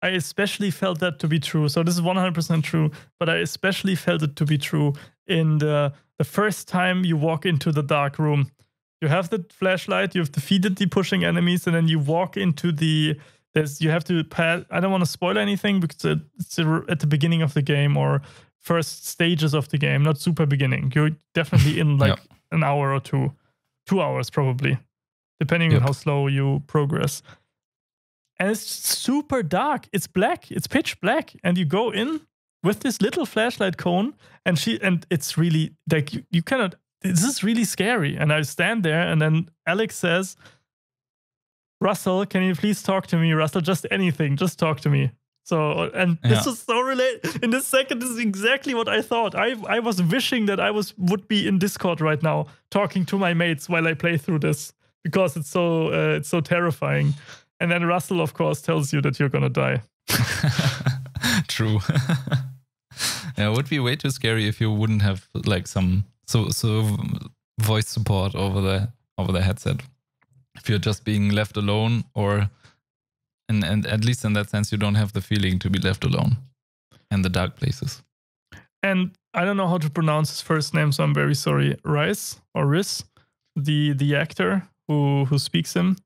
I especially felt that to be true. So this is 100% true, but I especially felt it to be true in the first time you walk into the dark room. You have the flashlight, you've defeated the pushing enemies, and then you walk into you have to pass. I don't want to spoil anything because it's at the beginning of the game or first stages of the game, not super beginning. You're definitely in like an hour or 2 hours probably, depending on how slow you progress. And it's super dark. It's black. It's pitch black. And you go in with this little flashlight cone, and it's really like you cannot. This is really scary. And I stand there, and then Alyx says, "Russell, can you please talk to me, Russell? Just anything. Just talk to me." So, and this is so related. In this second, this is exactly what I thought. I was wishing that I would be in Discord right now, talking to my mates while I play through this, because it's so terrifying. And then Russell, of course, tells you that you're gonna die. True. Yeah, it would be way too scary if you wouldn't have like some so voice support over the headset. If you're just being left alone, and at least in that sense, you don't have the feeling to be left alone in the dark places. And I don't know how to pronounce his first name, so I'm very sorry. Rice, the actor who speaks him,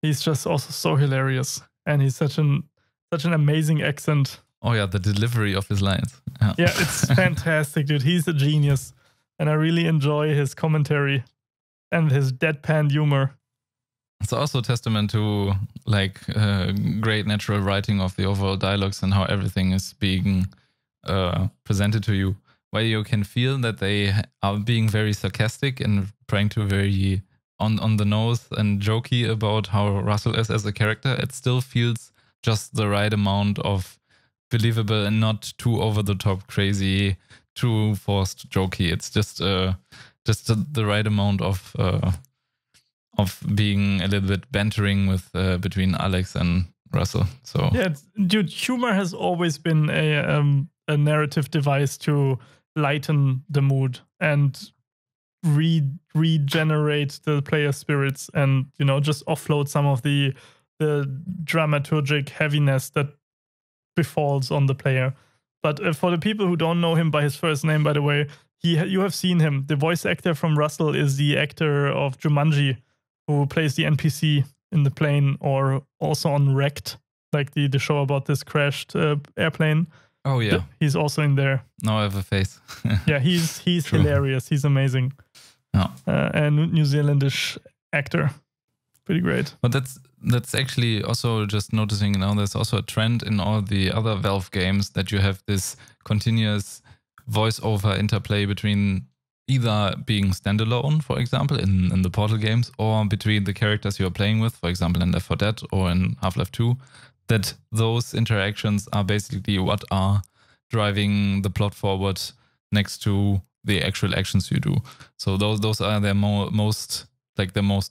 he's just also so hilarious, and he's such an amazing accent. Oh yeah, the delivery of his lines. Yeah, it's fantastic, dude. He's a genius, and I really enjoy his commentary and his deadpan humor. It's also a testament to like great natural writing of the overall dialogues and how everything is being presented to you, where you can feel that they are being very sarcastic and trying to very on the nose and jokey about how Russell is as a character. It still feels just the right amount of believable and not too over the top crazy, too forced jokey. It's just the right amount of being a little bit bantering with between Alyx and Russell. So yeah, dude, humor has always been a narrative device to lighten the mood and regenerate the player spirits, and just offload some of the dramaturgic heaviness that befalls on the player. But for the people who don't know him by his first name, by the way, you have seen him. The voice actor from Russell is the actor of Jumanji, who plays the NPC in the plane, or also on Wrecked, like the show about this crashed airplane. Oh yeah, he's also in there. Now I have a face. Yeah, he's hilarious. He's amazing. Oh. And New Zealandish actor, pretty great. But that's actually also just noticing now. There's also a trend in all the other Valve games that you have this continuous voice-over interplay between either being standalone, for example, in the Portal games, or between the characters you are playing with, for example, in Left 4 Dead or in Half-Life 2, that those interactions are basically what are driving the plot forward next to the actual actions you do. So those are their most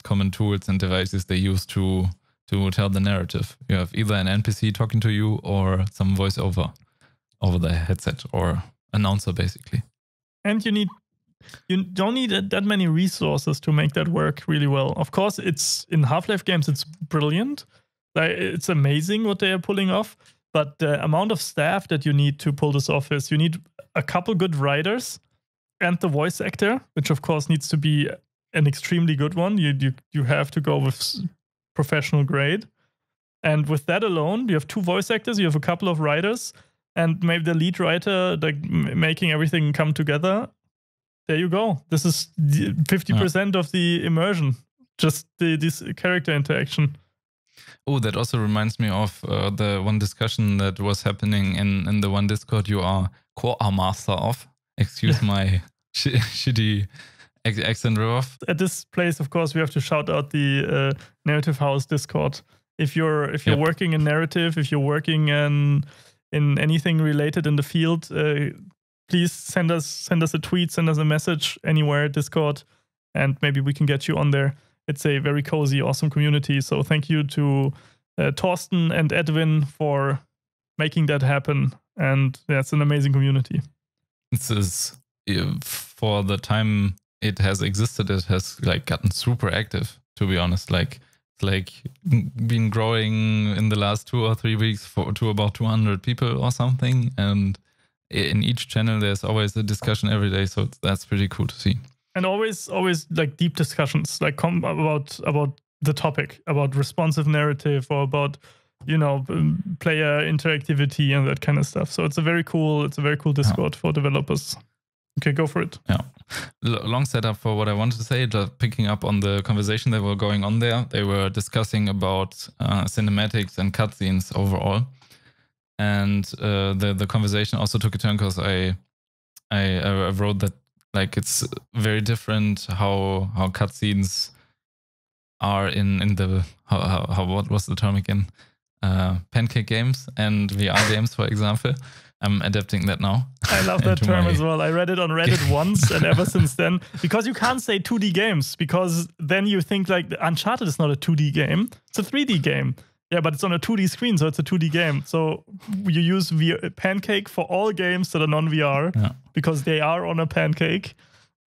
common tools and devices they use to tell the narrative. You have either an NPC talking to you or some voiceover over the headset or announcer, basically. And you don't need that many resources to make that work really well. Of course, it's in Half-Life games, it's brilliant. Like, it's amazing what they are pulling off. But the amount of staff that you need to pull this off is you need a couple good writers and the voice actor, which of course needs to be an extremely good one. You have to go with professional grade. And with that alone, you have 2 voice actors, you have a couple of writers, and maybe the lead writer, like making everything come together. There you go. This is 50% of the immersion. Just this character interaction. Oh, that also reminds me of the one discussion that was happening in the one Discord you are core master of. Excuse my shitty accent riff. At this place, of course, we have to shout out the Narrative House Discord. If you're working in narrative, if you're working in anything related in the field, please send us a tweet, send us a message anywhere, Discord, and maybe we can get you on there. It's a very cozy, awesome community. So thank you to Torsten and Edwin for making that happen. And it's an amazing community. This is, for the time it has existed, it has like gotten super active, to be honest. Like it's like been growing in the last 2 or 3 weeks to about 200 people or something. And in each channel, there's always a discussion every day. So that's pretty cool to see. And always like deep discussions, like about the topic, about responsive narrative or about, player interactivity and that kind of stuff. So it's a very cool Discord for developers. Okay, go for it. Yeah. Long setup for what I wanted to say, just picking up on the conversation that were going on there. They were discussing about cinematics and cutscenes overall. And the conversation also took a turn because I wrote that like it's very different how cutscenes are in the how what was the term again? Pancake games and VR games, for example. I'm adapting that now. I love that term as well. I read it on Reddit once, and ever since then, because you can't say 2D games, because then you think like Uncharted is not a 2D game, it's a 3D game. Yeah, but it's on a 2D screen, so it's a 2D game. So you use Pancake for all games that are non-VR because they are on a pancake.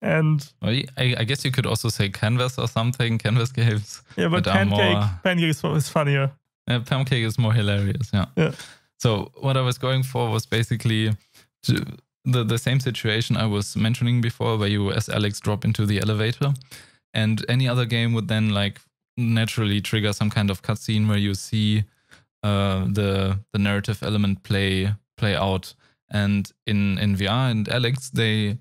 And I guess you could also say Canvas or something, Canvas games. Yeah, but Pancake is funnier. Pancake is more hilarious, yeah. So what I was going for was basically the same situation I was mentioning before, where you as Alyx drop into the elevator, and any other game would then like naturally trigger some kind of cutscene where you see the narrative element play out. And in VR and Alyx, they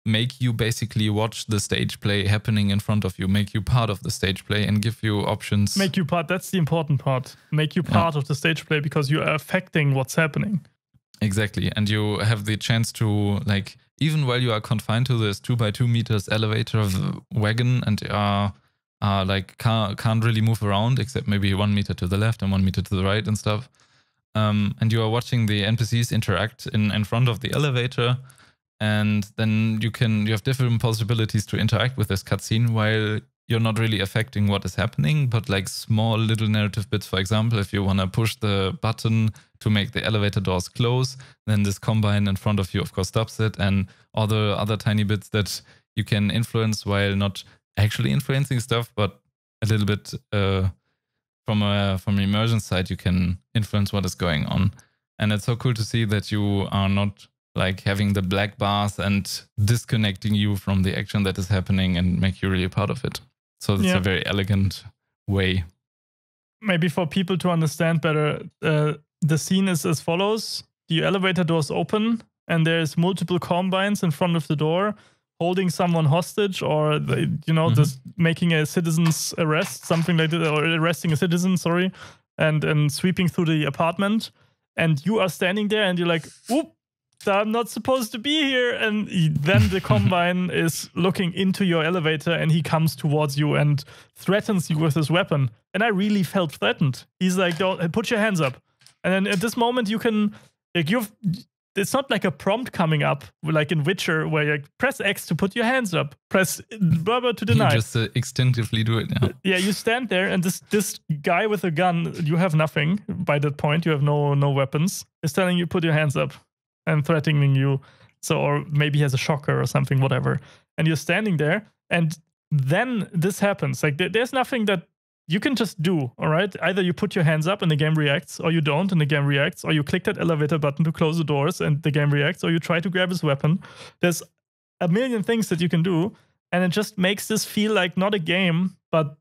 make you basically watch the stage play happening in front of you, make you part of the stage play and give you options. Make you part, that's the important part. Make you part of the stage play because you are affecting what's happening. Exactly. And you have the chance to, like, even while you are confined to this 2x2 meters elevator wagon and like can't really move around except maybe 1 meter to the left and 1 meter to the right and stuff. And you are watching the NPCs interact in front of the elevator. And then you have different possibilities to interact with this cutscene while you're not really affecting what is happening, but like small little narrative bits. For example, if you want to push the button to make the elevator doors close, then this combine in front of you, of course, stops it, and all the other tiny bits that you can influence while not actually influencing stuff, but a little bit from an immersion side, you can influence what is going on. And it's so cool to see that you are not like having the black bars and disconnecting you from the action that is happening and make you really part of it. So it's a very elegant way. Maybe for people to understand better, the scene is as follows. The elevator doors open and there's multiple combines in front of the door holding someone hostage or, just making a citizen's arrest, something like that, or arresting a citizen, sorry, and sweeping through the apartment. And you are standing there and you're like, oop, I'm not supposed to be here. And then the Combine is looking into your elevator and he comes towards you and threatens you with his weapon. And I really felt threatened. He's like, don't put your hands up. And then at this moment you can, like, it's not like a prompt coming up like in Witcher where you press X to put your hands up, press blah to deny. You just instinctively do it now. Yeah, you stand there and this guy with a gun, you have nothing by that point, you have no weapons, is telling you put your hands up and threatening you. So, or maybe he has a shocker or something, whatever. And you're standing there and then this happens. Like there's nothing that you can just do, all right? Either you put your hands up and the game reacts, or you don't and the game reacts, or you click that elevator button to close the doors and the game reacts, or you try to grab his weapon. There's a million things that you can do, and it just makes this feel like not a game, but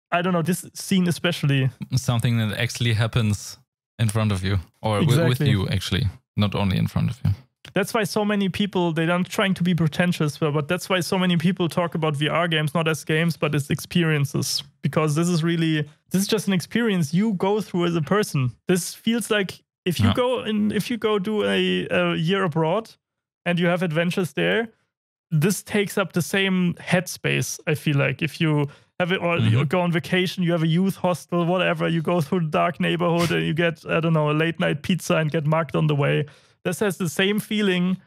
I don't know, this scene especially. Something that actually happens in front of you, or with you actually, not only in front of you. That's why so many people, they're not trying to be pretentious, but that's why so many people talk about VR games not as games, but as experiences. Because this is just an experience you go through as a person. This feels like if you go do a year abroad and you have adventures there, this takes up the same headspace, I feel like. If you have it, or you go on vacation, you have a youth hostel, whatever, you go through the dark neighborhood and you get, I don't know, a late night pizza and get mugged on the way. This has the same feeling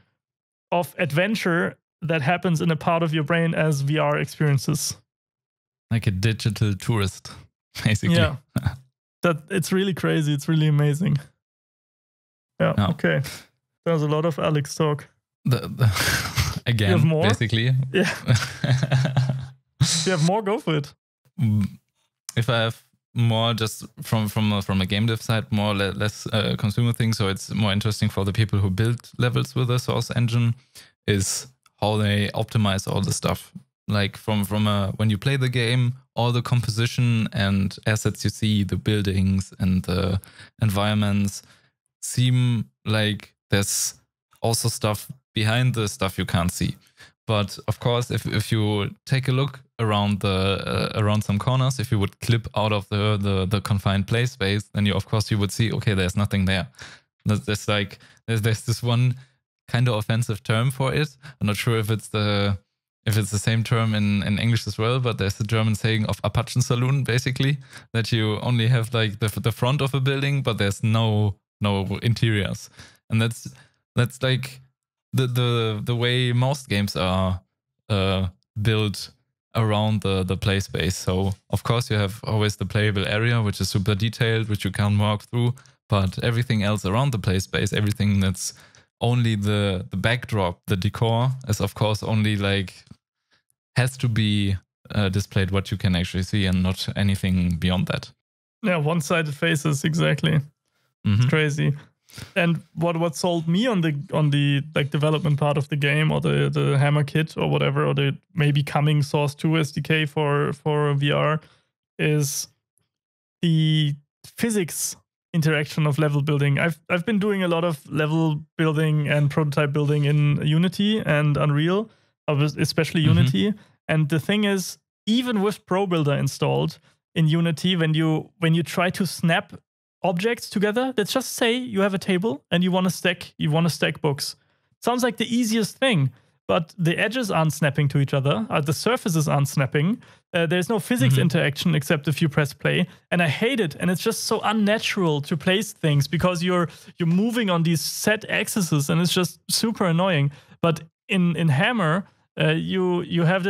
of adventure that happens in a part of your brain as VR experiences. Like a digital tourist, basically. Yeah. It's really crazy. It's really amazing. Yeah, okay. That was a lot of Alyx talk. Again, more? Basically. Yeah. If you have more, go for it. If I have more just from a game dev side, more or less consumer thing, so it's more interesting for the people who build levels with the Source engine, is how they optimize all the stuff. Like from when you play the game, all the composition and assets you see, the buildings and the environments, seem like there's also stuff behind the stuff you can't see. But of course, if you take a look around around some corners, if you would clip out of the confined play space, then you would see, okay, there's nothing there. There's this one kind of offensive term for it. I'm not sure if it's the same term in English as well, but there's the German saying of Apachen Saloon, basically, that you only have like the front of a building, but there's no interiors, and that's like the way most games are built around the play space. So of course you have always the playable area, which is super detailed, which you can't walk through, but everything else around the play space, everything that's only the backdrop, the decor, is of course only like has to be displayed what you can actually see and not anything beyond that. Yeah, one-sided faces, exactly. It's crazy. And what sold me on the like development part of the game, or the Hammer kit or whatever, or the maybe coming Source 2 SDK for VR, is the physics interaction of level building. I've been doing a lot of level building and prototype building in Unity and Unreal, especially Unity. And the thing is, even with Pro Builder installed in Unity, when you try to snap objects together, let's just say you have a table and you want to stack books. Sounds like the easiest thing, but the edges aren't snapping to each other. The surfaces aren't snapping. There's no physics interaction except if you press play, and I hate it. And it's just so unnatural to place things because you're moving on these set axes, and it's just super annoying. But in Hammer, you have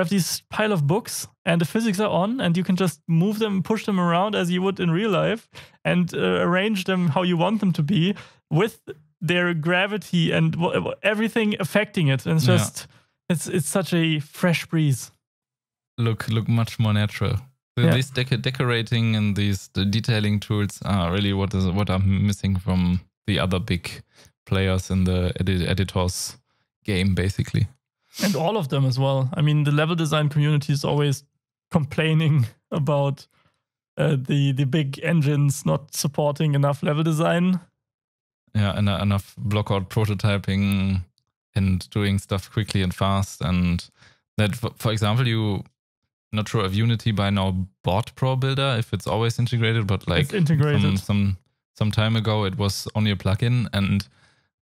these pile of books, and the physics are on, and you can just move them, push them around as you would in real life, and arrange them how you want them to be with their gravity and everything affecting it. And it's just, it's such a fresh breeze. Look much more natural. These decorating and the detailing tools are really what I'm missing from the other big players in the editors game, basically. And all of them as well. I mean, the level design community is always complaining about the big engines not supporting enough level design. Yeah, and enough blockout prototyping and doing stuff quickly and fast. And that, for example, not sure if Unity by now bought Pro Builder, if it's always integrated, but like it's integrated. Some time ago it was only a plugin and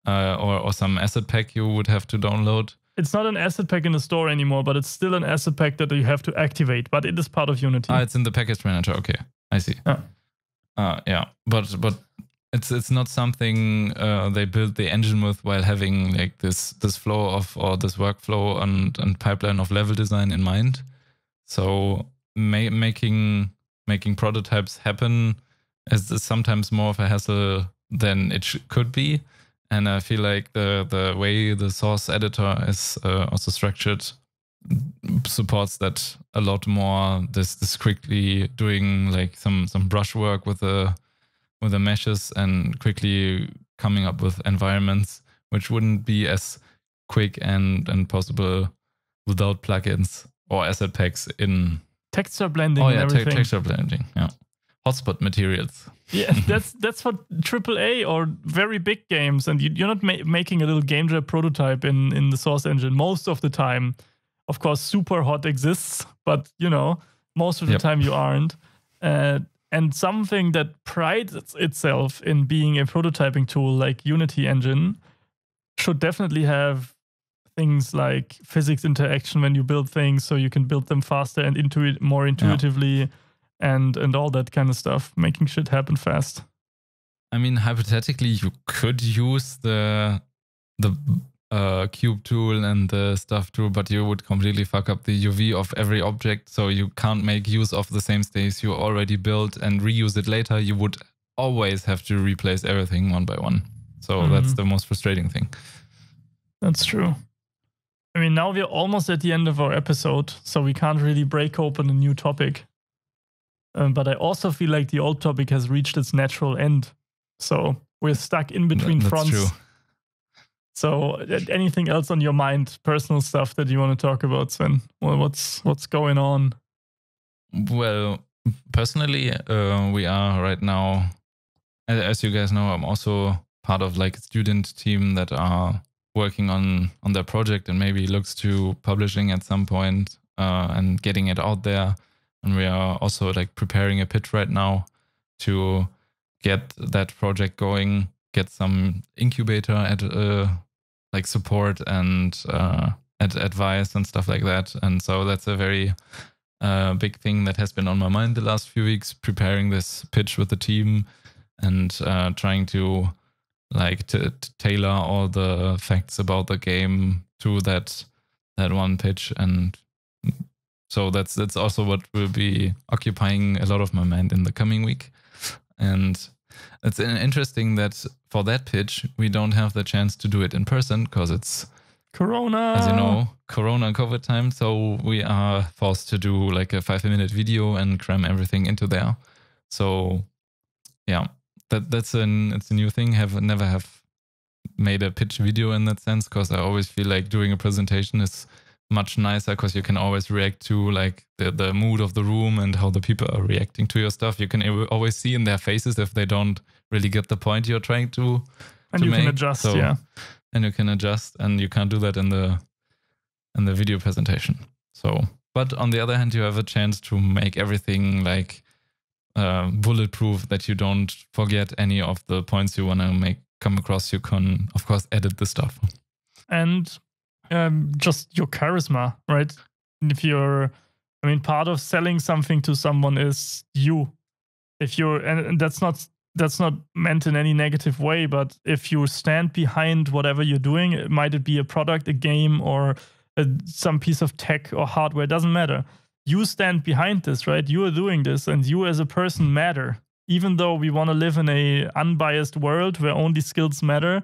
or some asset pack you would have to download. It's not an asset pack in the store anymore, but it's still an asset pack that you have to activate. But it is part of Unity. It's in the package manager. Okay, I see. Yeah, but it's not something they built the engine with while having like this flow of, or this workflow and pipeline of level design in mind. So making prototypes happen is sometimes more of a hassle than it could be. And I feel like the way the Source editor is also structured supports that a lot more. This quickly doing like some brush work with the meshes and quickly coming up with environments which wouldn't be as quick and possible without plugins or asset packs in texture blending. Oh yeah, texture blending. Yeah. hotspot materials. Yeah, that's for AAA or very big games, and you're not making a little game dev prototype in the Source engine most of the time. Of course, super hot exists, but most of the time you aren't. And something that prides itself in being a prototyping tool like Unity engine should definitely have things like physics interaction when you build things, so you can build them faster and more intuitively. And all that kind of stuff, making shit happen fast. I mean, hypothetically, you could use the cube tool and the stuff tool, but you would completely fuck up the UV of every object, so you can't make use of the same space you already built and reuse it later. You would always have to replace everything one by one. So that's the most frustrating thing. That's true. I mean, now we're almost at the end of our episode, so we can't really break open a new topic. But I also feel like the old topic has reached its natural end. So we're stuck in between fronts. True. So anything else on your mind, personal stuff that you want to talk about, Sven? Well, what's going on? Well, personally, we are right now, as you guys know, I'm also part of like a student team that are working on their project and maybe looks to publishing at some point and getting it out there. And we are also like preparing a pitch right now to get that project going, get some incubator at like support and advice and stuff like that. And so that's a very big thing that has been on my mind the last few weeks, preparing this pitch with the team and trying to like to tailor all the facts about the game to that one pitch. And so that's also what will be occupying a lot of my mind in the coming week. And it's interesting that for that pitch, we don't have the chance to do it in person because it's Corona. As you know, Corona and COVID time. So we are forced to do like a 5-minute video and cram everything into there. So yeah, it's a new thing. Never have made a pitch video in that sense, because I always feel like doing a presentation is much nicer because you can always react to like the mood of the room and how the people are reacting to your stuff. You can always see in their faces if they don't really get the point you're trying to you make. Can adjust, yeah. And you can adjust, and you can't do that in the video presentation. So, but on the other hand, you have a chance to make everything like bulletproof, that you don't forget any of the points you want to come across. You can, of course, edit the stuff. And just your charisma, right? Part of selling something to someone is you. And that's not meant in any negative way, but if you stand behind whatever you're doing, might it be a product, a game, or some piece of tech or hardware, doesn't matter. You stand behind this, right? You are doing this, and you as a person matter. Even though we want to live in a unbiased world where only skills matter,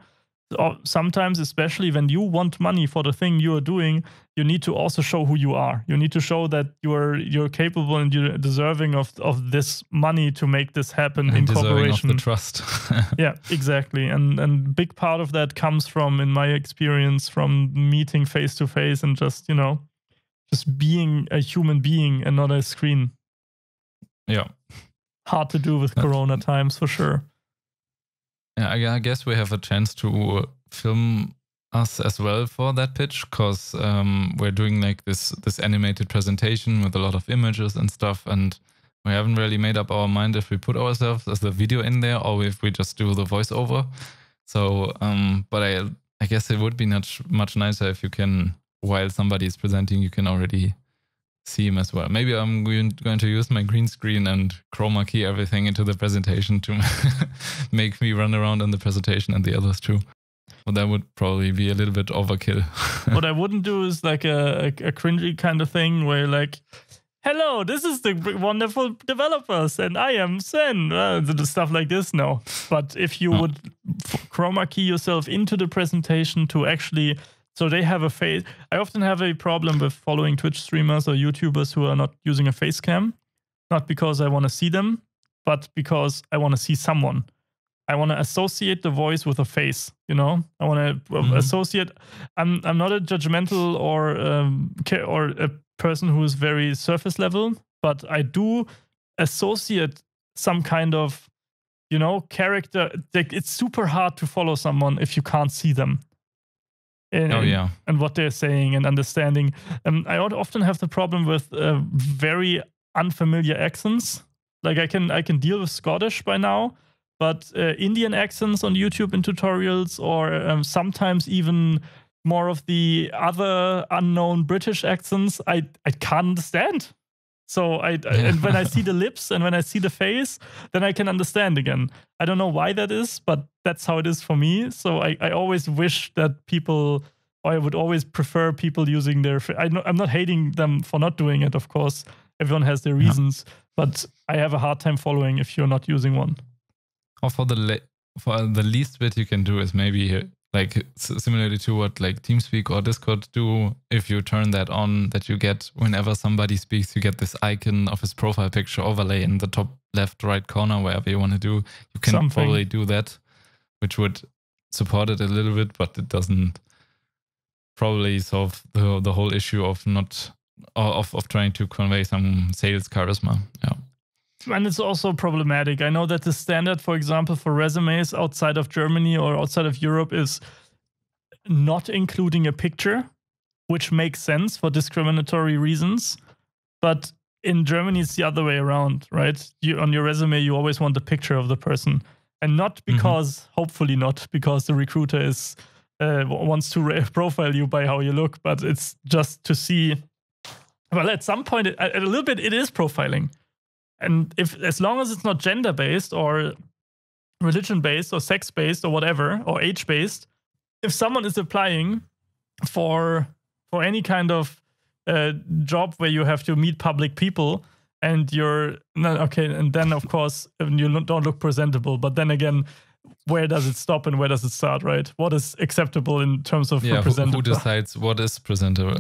sometimes, especially when you want money for the thing you are doing, you need to also show who you are. You need to show that you're capable and you're deserving of this money to make this happen in corporation. Of the trust. Yeah, exactly. And big part of that comes from, in my experience, from meeting face to face and just being a human being and not a screen. Yeah. Hard to do with Corona times, for sure. Yeah, I guess we have a chance to film us as well for that pitch, because we're doing like this animated presentation with a lot of images and stuff, and we haven't really made up our mind if we put ourselves as the video in there or if we just do the voiceover. So, but I guess it would be much nicer if you can, while somebody is presenting, you can already see him as well. Maybe I'm going to use my green screen and chroma key everything into the presentation to make me run around in the presentation, and the others too. But that would probably be a little bit overkill. What I wouldn't do is like a cringy kind of thing where like, hello, this is the wonderful developers and I am Sven. Stuff like this, no. But if you would chroma key yourself into the presentation to actually... So they have a face. I often have a problem with following Twitch streamers or YouTubers who are not using a face cam. Not because I want to see them, but because I want to see someone. I want to associate the voice with a face, I want to associate. I'm not a judgmental or a person who is very surface level, but I do associate some kind of, character. Like, it's super hard to follow someone if you can't see them. And what they're saying and understanding. I often have the problem with very unfamiliar accents. Like, I can deal with Scottish by now, but Indian accents on YouTube in tutorials, or sometimes even more of the other unknown British accents, I can't understand. So and when I see the lips and when I see the face, then I can understand again. I don't know why that is, but that's how it is for me. So I always wish that people, or I would always prefer people using their. I'm not hating them for not doing it, of course. Everyone has their reasons, but I have a hard time following if you're not using one. Or for the least bit you can do is maybe like similarly to what like TeamSpeak or Discord do. If you turn that on, that you get whenever somebody speaks, you get this icon of his profile picture overlay in the top left, right corner, wherever you want to do. You can probably do that, which would support it a little bit, but it doesn't probably solve the whole issue of trying to convey some sales charisma. Yeah. And it's also problematic. I know that the standard, for example, for resumes outside of Germany or outside of Europe is not including a picture, which makes sense for discriminatory reasons. But in Germany, it's the other way around, right? On your resume, you always want a picture of the person. And not because, hopefully not, because the recruiter wants to profile you by how you look, but it's just to see. Well, at some point, a little bit, it is profiling. And as long as it's not gender-based or religion-based or sex-based or whatever, or age-based, if someone is applying for any kind of job where you have to meet public people and and then of course you don't look presentable. But then again, where does it stop and where does it start, right? What is acceptable in terms of presentable? Who decides what is presentable?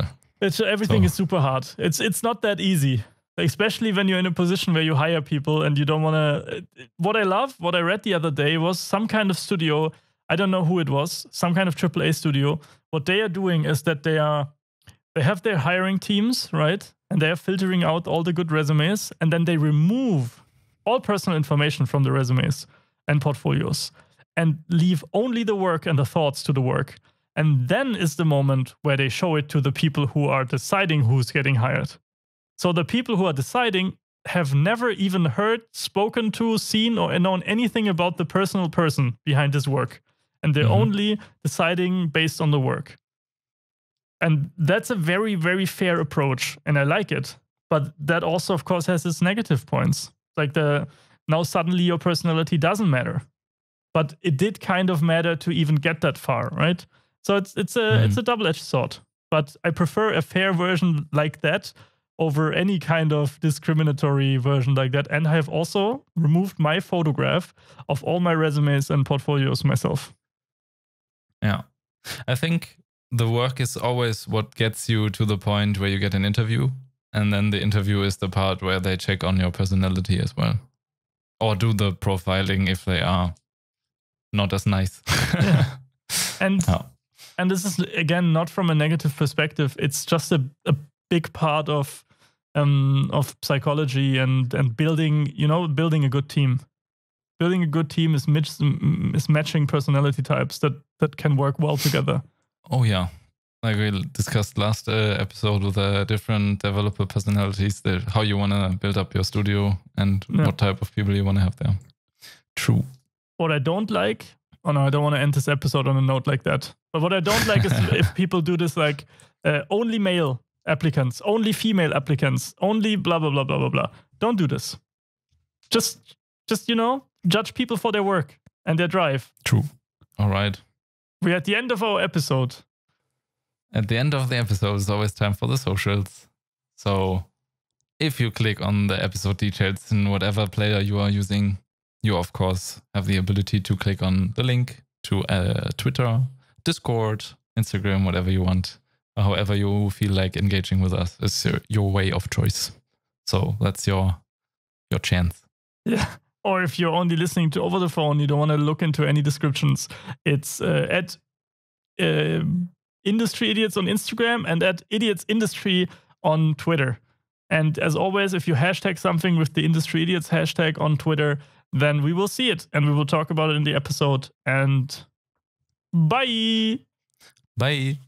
Everything is super hard. It's not that easy. Especially when you're in a position where you hire people and you don't want to. What I read the other day was some kind of studio. I don't know who it was. Some kind of AAA studio. What they are doing is that they have their hiring teams, right? And they are filtering out all the good resumes, and then they remove all personal information from the resumes and portfolios, and leave only the work and the thoughts to the work. And then is the moment where they show it to the people who are deciding who's getting hired. So the people who are deciding have never even heard, spoken to, seen, or known anything about the personal person behind this work. And they're only deciding based on the work. And that's a very, very fair approach. And I like it. But that also, of course, has its negative points. Like now suddenly your personality doesn't matter. But it did kind of matter to even get that far, right? So it's a double-edged sword. But I prefer a fair version like that over any kind of discriminatory version like that. And I have also removed my photograph of all my resumes and portfolios myself. Yeah. I think the work is always what gets you to the point where you get an interview. And then the interview is the part where they check on your personality as well. Or do the profiling if they are not as nice. Yeah. And this is, again, not from a negative perspective. It's just a big part of psychology and building a good team. Building a good team is matching personality types that can work well together. Oh yeah, like we discussed last episode with different developer personalities, how you want to build up your studio and what type of people you want to have there. True. What I don't like, I don't want to end this episode on a note like that. But what I don't like is if people do this like only male applicants, only female applicants, only blah, blah, blah, blah, blah, blah. Don't do this. Just judge people for their work and their drive. True. All right. We're at the end of our episode. At the end of the episode, it's always time for the socials. So if you click on the episode details in whatever player you are using, you, of course, have the ability to click on the link to Twitter, Discord, Instagram, whatever you want. However you feel like engaging with us is your way of choice. So that's your chance. Yeah. Or if you're only listening to over the phone, you don't want to look into any descriptions. It's at Industry Idiots on Instagram and at Idiots Industry on Twitter. And as always, if you hashtag something with the Industry Idiots hashtag on Twitter, then we will see it and we will talk about it in the episode. And bye. Bye.